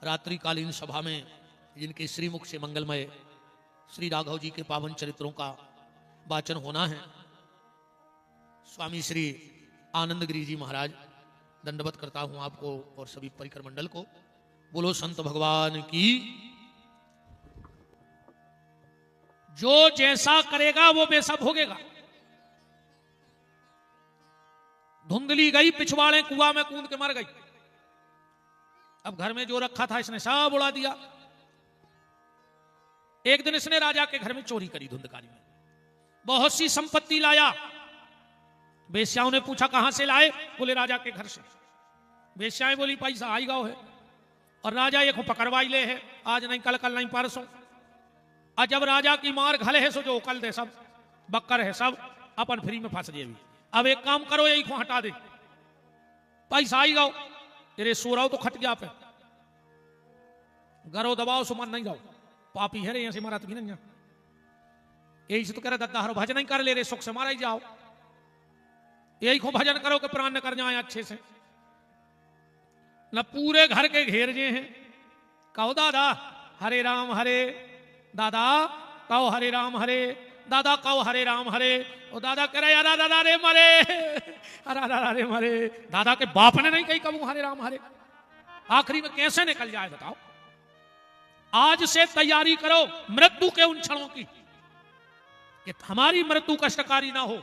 रात्रिकालीन सभा में जिनके श्रीमुख से मंगलमय श्री राघव जी के पावन चरित्रों का वाचन होना है, स्वामी श्री आनंद गिरी जी महाराज, दंडवत करता हूं आपको और सभी परिकर मंडल को। बोलो संत भगवान की। जो जैसा करेगा वो वैसा भोगेगा। धुंधली गई पिछवाड़े कुआं में कूद के मर गई। अब घर में जो रखा था इसने सब उड़ा दिया। एक दिन इसने राजा के घर में चोरी करी धुंधकारी में, बहुत सी संपत्ति लाया। वेश्याओं ने पूछा कहां से लाए, बोले राजा के घर से। वेश्याएं बोली पैसा आई गाँव है, और राजा एक पकड़वाई ले है, आज नहीं कल, कल नहीं परसों। और जब राजा की मार घले है सो जो कल दे सब बक्कर है सब अपन फ्री में फंस जाए। अब एक काम करो, यही को हटा दे, पैसा आई गाओ। तेरे सो रहा हो तो खट गया पे गरो दबाओ सुमन नहीं जाओ, पापी है रे यहां से मारा तो भी नहीं। यही से तो कह रहे दद्दा हरो भजन नहीं कर ले रे, सुख से मारा ही जाओ। यही को भजन करो कि प्राण न कर जाए अच्छे से। न पूरे घर के घेर जे हैं, कहो दादा हरे राम हरे, दादा कहो हरे राम हरे, दादा कहो हरे राम हरे। और दादा कह रहे अरा दादा रे मरे, अरा दादा रे मरे। दादा के बाप ने नहीं कही कबू हरे राम हरे। आखिरी में कैसे निकल जाए बताओ। आज से तैयारी करो मृत्यु के उन क्षणों की कि हमारी मृत्यु कष्टकारी ना हो।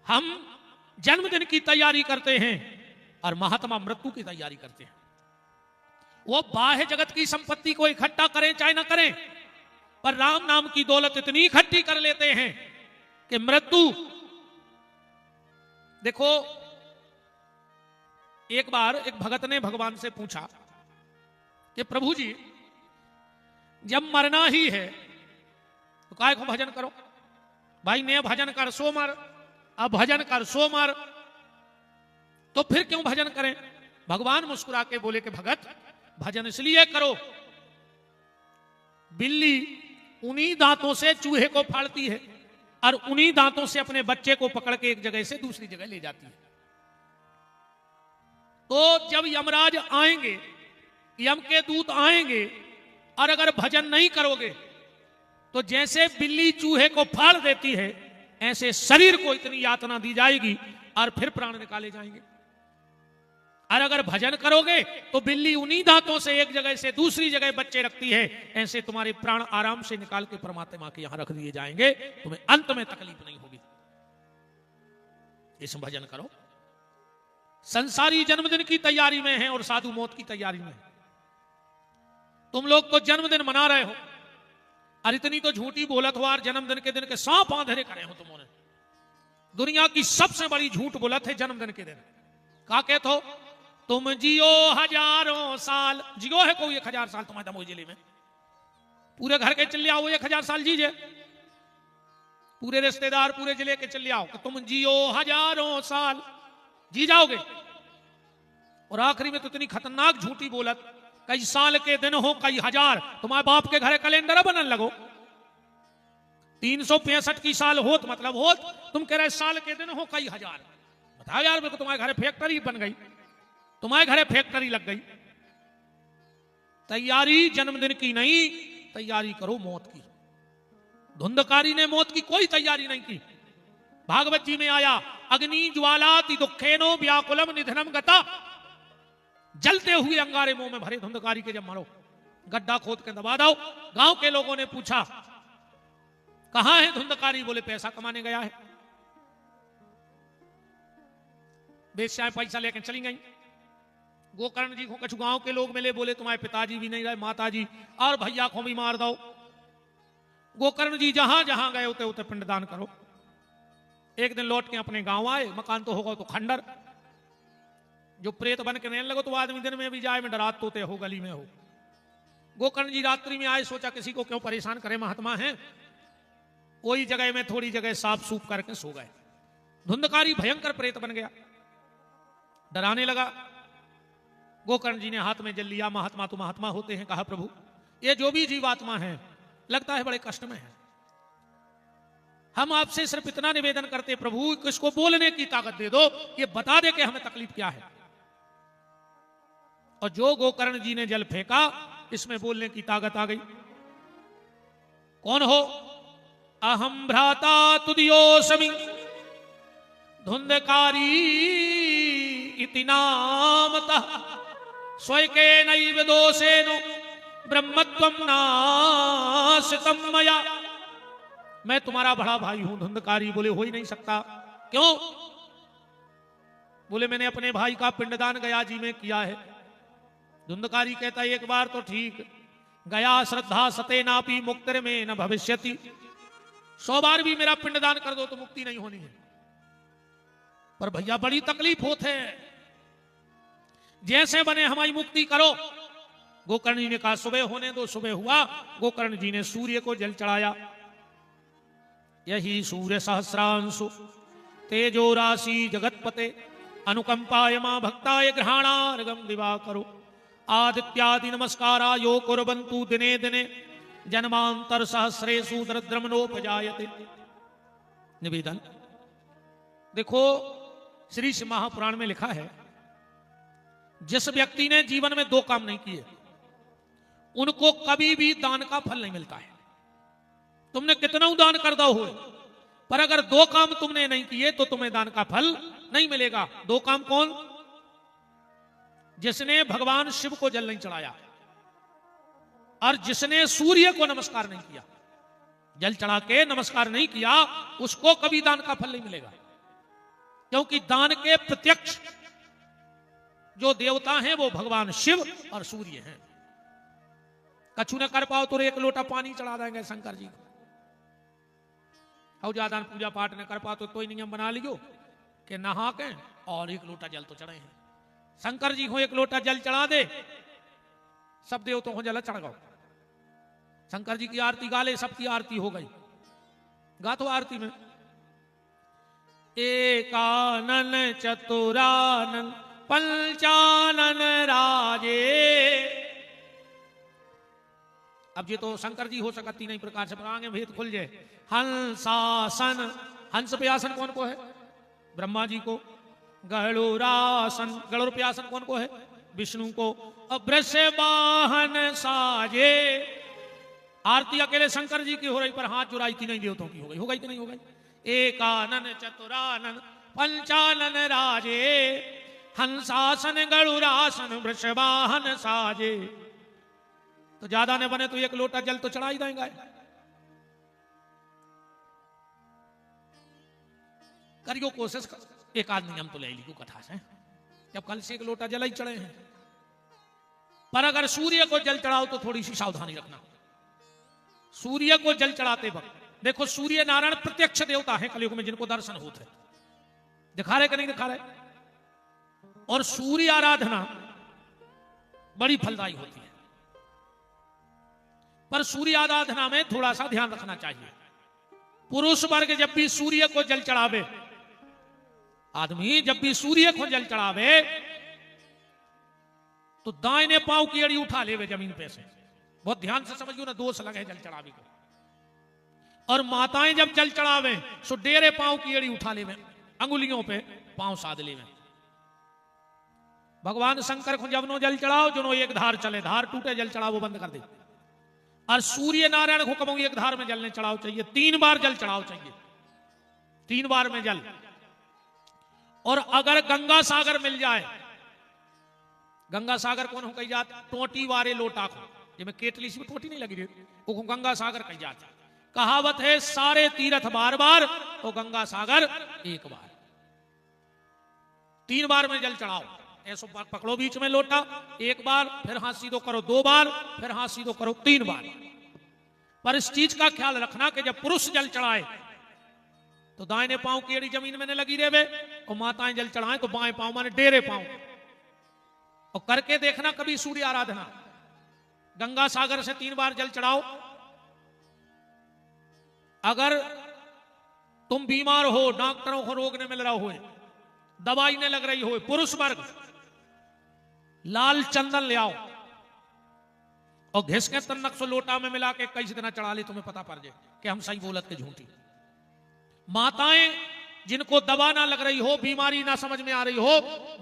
हम जन्मदिन की तैयारी करते हैं और महात्मा मृत्यु की तैयारी करते हैं। वो बाह्य जगत की संपत्ति को इकट्ठा करें चाहे ना करें, पर राम नाम की दौलत इतनी इकट्ठी कर लेते हैं कि मृत्यु। देखो एक बार एक भगत ने भगवान से पूछा कि प्रभु जी जब मरना ही है तो काय को भजन करो। भाई ने भजन कर सो मर, अब भजन कर सो मर, तो फिर क्यों भजन करें। भगवान मुस्कुरा के बोले कि भगत भजन इसलिए करो, बिल्ली उन्हीं दांतों से चूहे को फाड़ती है और उन्हीं दांतों से अपने बच्चे को पकड़ के एक जगह से दूसरी जगह ले जाती है। तो जब यमराज आएंगे, यम के दूत आएंगे, और अगर भजन नहीं करोगे तो जैसे बिल्ली चूहे को फाड़ देती है ऐसे शरीर को इतनी यातना दी जाएगी और फिर प्राण निकाले जाएंगे। और अगर भजन करोगे तो बिल्ली उन्हीं दांतों से एक जगह से दूसरी जगह बच्चे रखती है, ऐसे तुम्हारे प्राण आराम से निकाल के परमात्मा के यहां रख दिए जाएंगे, तुम्हें अंत में तकलीफ नहीं होगी। इसमें भजन करो। संसारी जन्मदिन की तैयारी में है और साधु मौत की तैयारी में है। तुम लोग तो जन्मदिन मना रहे हो और इतनी तो झूठी बोलत हो, और जन्मदिन के दिन के सांप आंधेरे करे हो तुमने। दुनिया की सबसे बड़ी झूठ बोलत है जन्मदिन के दिन। का कहते हो तुम जियो हजारों साल, जियो है कोई 1000 साल तुम्हारे दमोह जिले में, पूरे घर के चले आओ 1000 साल जीजे, पूरे रिश्तेदार पूरे जिले के चले आओ कि तुम जियो हजारों साल, जी जाओगे। और आखिरी में तो इतनी खतरनाक झूठी बोलत, कई साल के दिन हो कई हजार, तुम्हारे बाप के घर कैलेंडर बनन लगो। 365 की साल होत मतलब होत, तुम कह रहे साल के दिन हो कई हजार। बताओ यार मेरे को, तुम्हारे घर फैक्ट्री बन गई, तुम्हारे घरे फैक्ट्री लग गई। तैयारी जन्मदिन की नहीं, तैयारी करो मौत की। धुंधकारी ने मौत की कोई तैयारी नहीं की। भागवत जी में आया अग्नि ज्वालाति दुखेनो व्याकुलम निधनम गता। जलते हुए अंगारे मुंह में भरे धुंधकारी के जब मारो, गड्ढा खोद के दबा दो। गांव के लोगों ने पूछा कहां है धुंधकारी? बोले पैसा कमाने गया है। बेश्याएं पैसा लेकर चली गई। गोकर्ण जी को कुछ गांव के लोग मिले, बोले तुम्हारे पिताजी भी नहीं रहे, माताजी और भैया को भी मार दो। गोकर्ण जी जहां जहां गए उते उते पिंडदान करो। एक दिन लौट के अपने गांव आए, मकान तो होगा तो खंडर, जो प्रेत बन के रहने लगो तो आदमी दिन में भी जाए में डरात तोते हो, गली में हो। गोकर्ण जी रात्रि में आए, सोचा किसी को क्यों परेशान करे, महात्मा है। वही जगह में थोड़ी जगह साफ सूफ करके सो गए। धुंधकारी भयंकर प्रेत बन गया, डराने लगा। गोकर्ण जी ने हाथ में जल लिया, महात्मा तो महात्मा होते हैं। कहा प्रभु ये जो भी जीवात्मा है लगता है बड़े कष्ट में है, हम आपसे सिर्फ इतना निवेदन करते प्रभु किसको बोलने की ताकत दे दो, ये बता दे कि हमें तकलीफ क्या है। और जो गोकर्ण जी ने जल फेंका इसमें बोलने की ताकत आ गई। कौन हो? अहम भ्राता तुदियोसमि धुंधकारी इति नामतः स्वयके नैव दोषेनो ब्रह्मत्वं नासितं मया। मैं तुम्हारा बड़ा भाई हूं। धुंधकारी बोले हो ही नहीं सकता। क्यों? बोले मैंने अपने भाई का पिंडदान गया जी में किया है। धुंधकारी कहता है एक बार तो ठीक, गया श्रद्धा सते नापी मुक्तिर में न भविष्यति। 100 बार भी मेरा पिंडदान कर दो तो मुक्ति नहीं होनी है। पर भैया बड़ी तकलीफ होते है, जैसे बने हमारी मुक्ति करो। गोकर्ण जी ने कहा सुबह होने दो। सुबह हुआ, गोकर्ण जी ने सूर्य को जल चढ़ाया। यही सूर्य सहस्रांशु तेजो राशि जगतपते अनुकंपाय मां भक्ताय ग्रहणार्घं दिवाकरो आदित्यादि नमस्कारा यो कुर्वन्तु दिने दिने जन्मांतर सहस्रेषु दरिद्रमनोपजायते। निवेदन देखो, श्री शिव महापुराण में लिखा है जिस व्यक्ति ने जीवन में 2 काम नहीं किए उनको कभी भी दान का फल नहीं मिलता है। तुमने कितना दान कर दो हो, पर अगर 2 काम तुमने नहीं किए तो तुम्हें दान का फल नहीं मिलेगा। 2 काम कौन? जिसने भगवान शिव को जल नहीं चढ़ाया और जिसने सूर्य को नमस्कार नहीं किया। जल चढ़ा के नमस्कार नहीं किया उसको कभी दान का फल नहीं मिलेगा, क्योंकि दान के प्रत्यक्ष जो देवता हैं वो भगवान शिव और सूर्य हैं। कछु न कर पाओ तो 1 लोटा पानी चढ़ा देंगे शंकर जी को। और ज्यादा पूजा पाठ न कर पाओ तो कोई नियम बना लियो कि नहा के और 1 लोटा जल तो चढ़े हैं। शंकर जी को 1 लोटा जल चढ़ा दे, सब देवताओं को जल चढ़ गो। शंकर जी की आरती गा ले, सबकी आरती हो गई। गा तो आरती में एकानन चतुरानन पंचानन राजे। अब ये तो शंकर जी हो सकती नहीं प्रकार से, आगे भेद खुल जाए। हंसासन, हंस पे आसन कौन को है? ब्रह्मा जी को। गरुड़ासन, गरुड़ पे आसन कौन को है? विष्णु को। और वृषवाहन साजे, आरती अकेले शंकर जी की हो रही पर हाथ जुड़ाई 3 देवताओं की हो गई। हो गई कि नहीं हो गई? एकानन चतुरानन पंचानन राजे हंसासन गरुड़ासन वृषवाहन साजे। तो ज्यादा न बने तो 1 लोटा जल तो चढ़ा ही देंगे। करियो कोशिश, एक आध नियम तो ले ली कथा से, जब कल से 1 लोटा जल ही चढ़े हैं। पर अगर सूर्य को जल चढ़ाओ तो थोड़ी सी सावधानी रखना। सूर्य को जल चढ़ाते वक्त देखो, सूर्य नारायण प्रत्यक्ष देवता है कलयुग में जिनको दर्शन होते हैं। दिखा रहे कि नहीं दिखा रहे? और सूर्य आराधना बड़ी फलदायी होती है। पर सूर्य आराधना में थोड़ा सा ध्यान रखना चाहिए। पुरुष वर्ग जब भी सूर्य को जल चढ़ावे, आदमी जब भी सूर्य को जल चढ़ावे तो दाहिने पांव की अड़ी उठा लेवे जमीन पे से। बहुत ध्यान से समझियो ना, दोष लगे जल चढ़ावे को। और माताएं जब जल चढ़ावे तो डेरे पांव की अड़ी उठा लेवे, अंगुलियों पे पांव साध लेवे। भगवान शंकर को जब नो जल चढ़ाओ जो नो 1 धार चले, धार टूटे जल चढ़ाओ बंद कर दे। और सूर्य नारायण को कबो 1 धार में जल नहीं चढ़ाओ चाहिए, 3 बार जल चढ़ाओ चाहिए। 3 बार में जल। और अगर गंगा सागर मिल जाए गंगा सागर कौन हो कही जात? टोटी वारे लोटा को, जिसमें केटली सी टोटी नहीं लगी रही, वो गंगा सागर कही जाता। कहावत है सारे तीर्थ बार बार, तो गंगा सागर एक बार। 3 बार में जल चढ़ाओ, ऐसो पकड़ो बीच में लोटा, 1 बार, फिर हाथ सीधो करो 2 बार, फिर हाथ सीधो करो 3 बार। पर इस चीज का ख्याल रखना कि जब पुरुष जल चढ़ाए तो दाहिने पांव की एड़ी जमीन में न लगी रहे, और माताएं जल चढ़ाए तो बाएं पांव माने डेरे पांव। और करके देखना कभी सूर्य आराधना, गंगा सागर से 3 बार जल चढ़ाओ। अगर तुम बीमार हो, डॉक्टरों को रोग न मिल रहा हो, दवाई न लग रही हो, पुरुष वर्ग लाल चंदन ले आओ और घिस के तन्नक से लोटा में मिला के कई दिन चढ़ा ले, तुम्हें पता पड़ जाए कि हम सही बोलत के झूठी। माताएं जिनको दवा ना लग रही हो, बीमारी ना समझ में आ रही हो,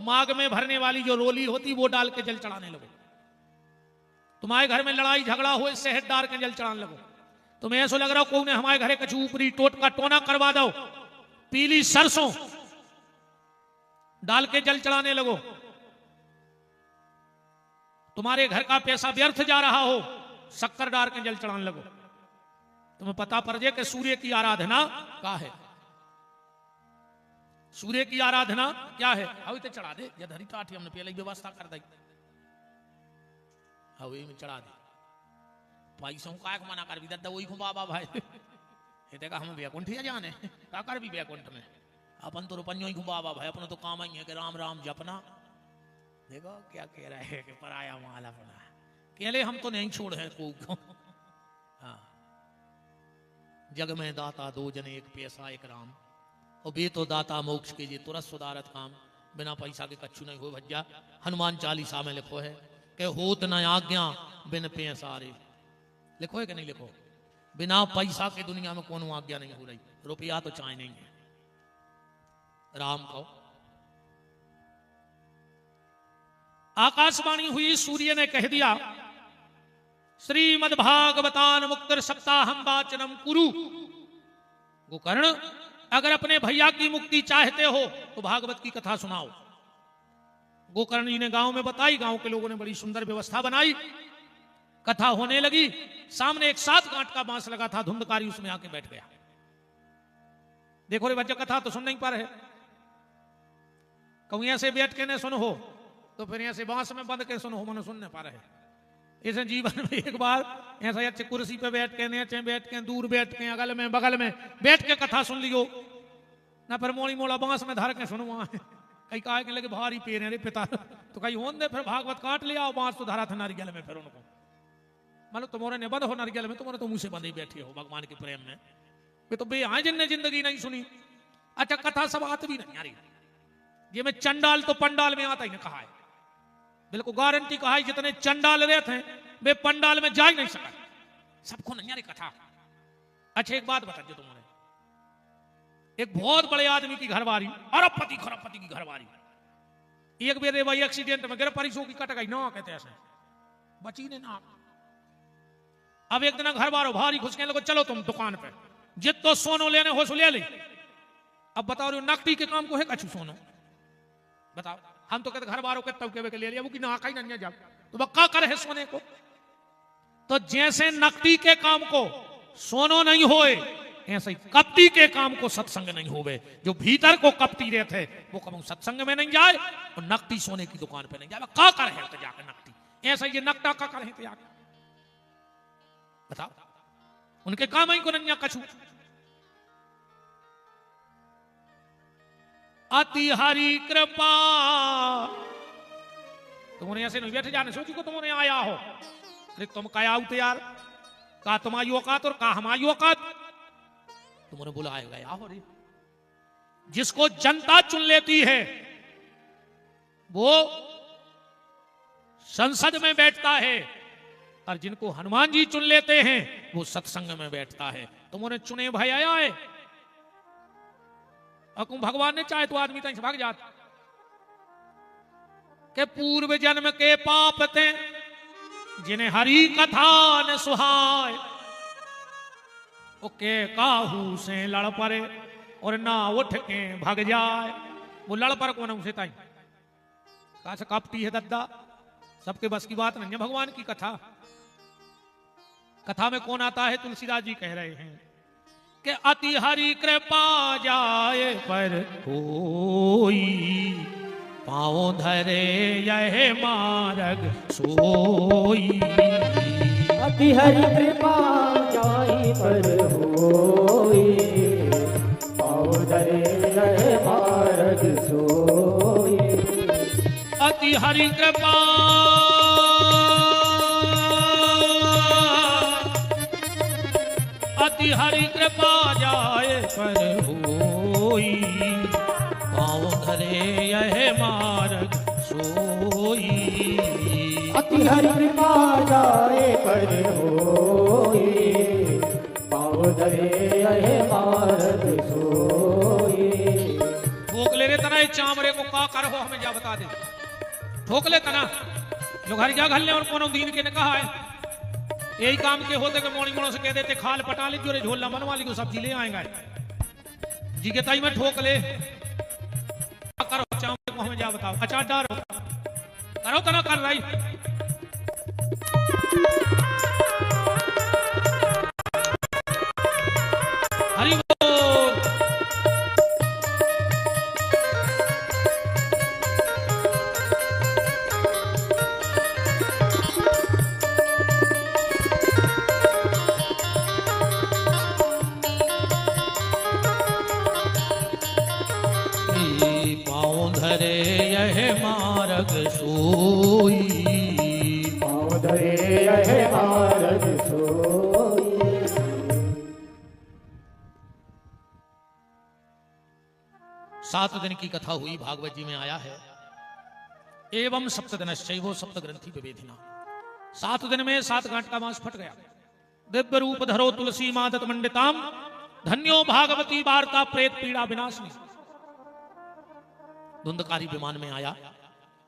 माग में भरने वाली जो रोली होती वो डाल के जल चढ़ाने लगो। तुम्हारे घर में लड़ाई झगड़ा हो, शहद डाल के जल चढ़ाने लगो। तुम्हें ऐसा लग रहा हो कौन हमारे घरे कछु ऊपरी टोट का टोना करवा दो, पीली सरसों डाल के जल चढ़ाने लगो। तुम्हारे घर का पैसा व्यर्थ जा रहा हो, शक्कर डाल के जल चढ़ाने लगो। तुम्हें पता पड़ जाए कि सूर्य की आराधना क्या है। सूर्य की आराधना क्या है? हवी तो चढ़ा दे, या धरी टाठी हमने पहले ही व्यवस्था कर दी, हवी में चढ़ा दे। पैसों का मना कर भी दद्दा वही को बाबा भाई ये देखा हम बैकुंठिया जाने का कर भी बैकुंठ में अपन तो रुपयों ही को बाबा भाई, अपना तो काम ही है कि राम राम जपना। देखो क्या कह रहा है कि पराया माल अपना, केले हम तो नहीं छोड़ है को। हाँ, जग में दाता 2 जने, 1 पैसा 1 राम, और बे तो दाता मोक्ष के जे तुरंत सुधारत काम, बिना पैसा के कच्छु नहीं हो भज्जा। हनुमान चालीसा में लिखो है कि होत न आज्ञा बिन पैसा रे, लिखो है कि नहीं लिखो? बिना पैसा के दुनिया में कोनो आज्ञा नहीं हो रही, रुपया तो चाहे नहीं है। राम कहो। आकाशवाणी हुई, सूर्य ने कह दिया श्रीमद् भागवतान मुक्तिर सप्ताहम वाचनम कुरु। गोकर्ण, अगर अपने भैया की मुक्ति चाहते हो तो भागवत की कथा सुनाओ। गोकर्ण जी ने गांव में बताई, गांव के लोगों ने बड़ी सुंदर व्यवस्था बनाई, कथा होने लगी। सामने एक 7 गांठ का बांस लगा था, धुंधकारी उसमें आके बैठ गया। देखो रे बच्चा, कथा तो सुन नहीं पा रहे, कहूं ऐसे बैठ के न सुनो हो तो फिर ऐसे बांस में बंद के सुनो हो, मन सुन नहीं पा रहे। इसे जीवन में एक बार ऐसा अच्छे कुर्सी पे बैठ के, नीचे बैठ के, दूर बैठ के, अगल में बगल में बैठ के कथा सुन लियो ना, फिर मोड़ी मोड़ा बांस में धर के सुनो। कहीं कहा के लगे भारी पेड़ है रे पिता, तो कहीं होन दे, फिर भागवत काट लिया, बांस तो धरा था नारियल में। फिर उनको मतलब तुम्हारे ने बंद हो नारियल में, तुम्हारे तो मुंह से बंद ही बैठे हो भगवान के प्रेम में। वे तो बे आए जिनने जिंदगी नहीं सुनी। अच्छा, कथा सब आती भी नहीं यारी, ये में चंडाल तो पंडाल में आता ही ना कहा है, बिल्कुल गारंटी कहा है। जितने चंडाल रहते हैं वे पंडाल में जा ही नहीं सका, सबको नहीं यारी कथा। अच्छा, एक बात बता दो तुम्हारे, एक बहुत बड़े आदमी की घरवारी, अरबपति खरबपति की घरवारी, एक बेर भाई एक्सीडेंट में गिर परी, सो की कट गई ना, कहते ऐसे बची ने ना। अब एक दिन घर बारो भारी घुस के लोग, चलो तुम दुकान पे जितो सोनो लेने हो सो ले ली। अब बताओ रे, नकटी के काम को है कछु सोनो? बताओ, हम तो कहते घर बारो के तब के ले लिया, वो कि ना कहीं नहीं जाओ तो क्या करे है सोने को? तो जैसे नकटी के काम को सोनो नहीं होए, ऐसे ही कपटी के काम को सत्संग नहीं होवे। जो भीतर को कपटी रहते वो कभी सत्संग में नहीं जाए और नकटी सोने की दुकान पे नहीं जाए। क्या करे है तो जाकर नकटी, ऐसा ये नकटा का करे तो जाकर बताओ, उनके काम ही को नहीं कछु। अति हरि कृपा, तुमने ऐसे नहीं बैठे जाने सोची को तुमने आया हो, अरे तुम क्या आउते यार, का तुम्हारी औकात और का हमारी औकात? तुमने बोला आएगा हो रे। जिसको जनता चुन लेती है वो संसद में बैठता है, और जिनको हनुमान जी चुन लेते हैं वो सत्संग में बैठता है। तुमने चुने भाई आया है, और भगवान ने चाहे तो आदमी तक भाग जाता के पूर्व जन्म के पाप थे जिन्हें हरि कथा न सुहाय, ओके काहू से लड़ पड़े और ना उठ के भाग जाए। वो लड़ पर कौन उसे ताई कहा से कपटी है दद्दा, सबके बस की बात नहीं है भगवान की कथा। कथा में कौन आता है? तुलसीदास जी कह रहे हैं कि अति हरि कृपा जाए पर कोई, पाँव धरे यह मार्ग सोई। अति हरि कृपा जाए पर होई, पाँव धरे यह मार्ग सोई। अति हरि कृपा अति हरि कृपा जाए पर होई, पाँव धरे यह मार्ग सोई। अति हरि कृपा जाए पर होई, पाँव धरे यह मार्ग सोई। ठोक ले रे तना चामरे को का कर हो हमें जा बता दे। ठोक ले तना लोग हर जा घल्ले और कोनो दीन के ने कहा है यही काम के होते कि मोड़ी मोड़ों से कह देते खाल पटा ली जो झोला बनवा ली को सब्जी ले आएगा जी के ताई में ठोक ले करो चामरे को हमें जा बताओ। अचार डारो करो तना कर रही हरि बोल। पाँव धरे यह मार्ग सोई, पाँव धरे यह मार्ग सोई। 7 दिन की कथा हुई, भागवत जी में आया है एवं सप्तदिनश्चैव सप्त ग्रंथि विवेधिना। 7 दिन में 7 गांठ का मांस फट गया। दिव्य रूप धरो तुलसी मादत मंडिताम, धन्यो भागवती वार्ता प्रेत पीड़ा विनाशनी। धुंधकारी विमान में आया।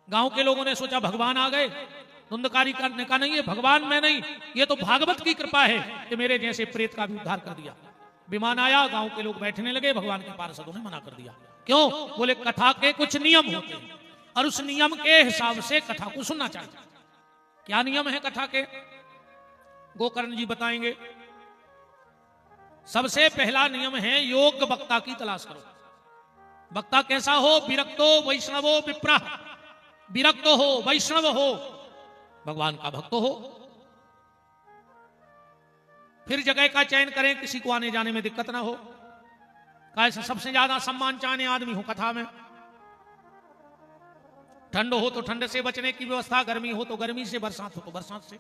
गांव के लोगों ने सोचा भगवान आ गए। धुंधकारी करने का नहीं है, भगवान में नहीं, ये तो भागवत की कृपा है कि मेरे जैसे प्रेत का भी उद्धार कर दिया। विमान आया, गांव के लोग बैठने लगे, भगवान के पार्षदों ने मना कर दिया। क्यों? बोले कथा के कुछ नियम होते हैं और उस नियम के हिसाब से कथा को सुनना चाहिए। क्या नियम है कथा के? गोकर्ण जी बताएंगे। सबसे पहला नियम है योग्य वक्ता की तलाश करो। वक्ता कैसा हो? विरक्तो वैष्णवो विप्रः, विरक्त हो, वैष्णव हो, भगवान का भक्त हो। फिर जगह का चयन करें, किसी को आने जाने में दिक्कत ना हो। कैसे सबसे ज्यादा सम्मान चाहने आदमी हो कथा में। ठंड हो तो ठंड से बचने की व्यवस्था, गर्मी हो तो गर्मी से, बरसात हो तो बरसात से।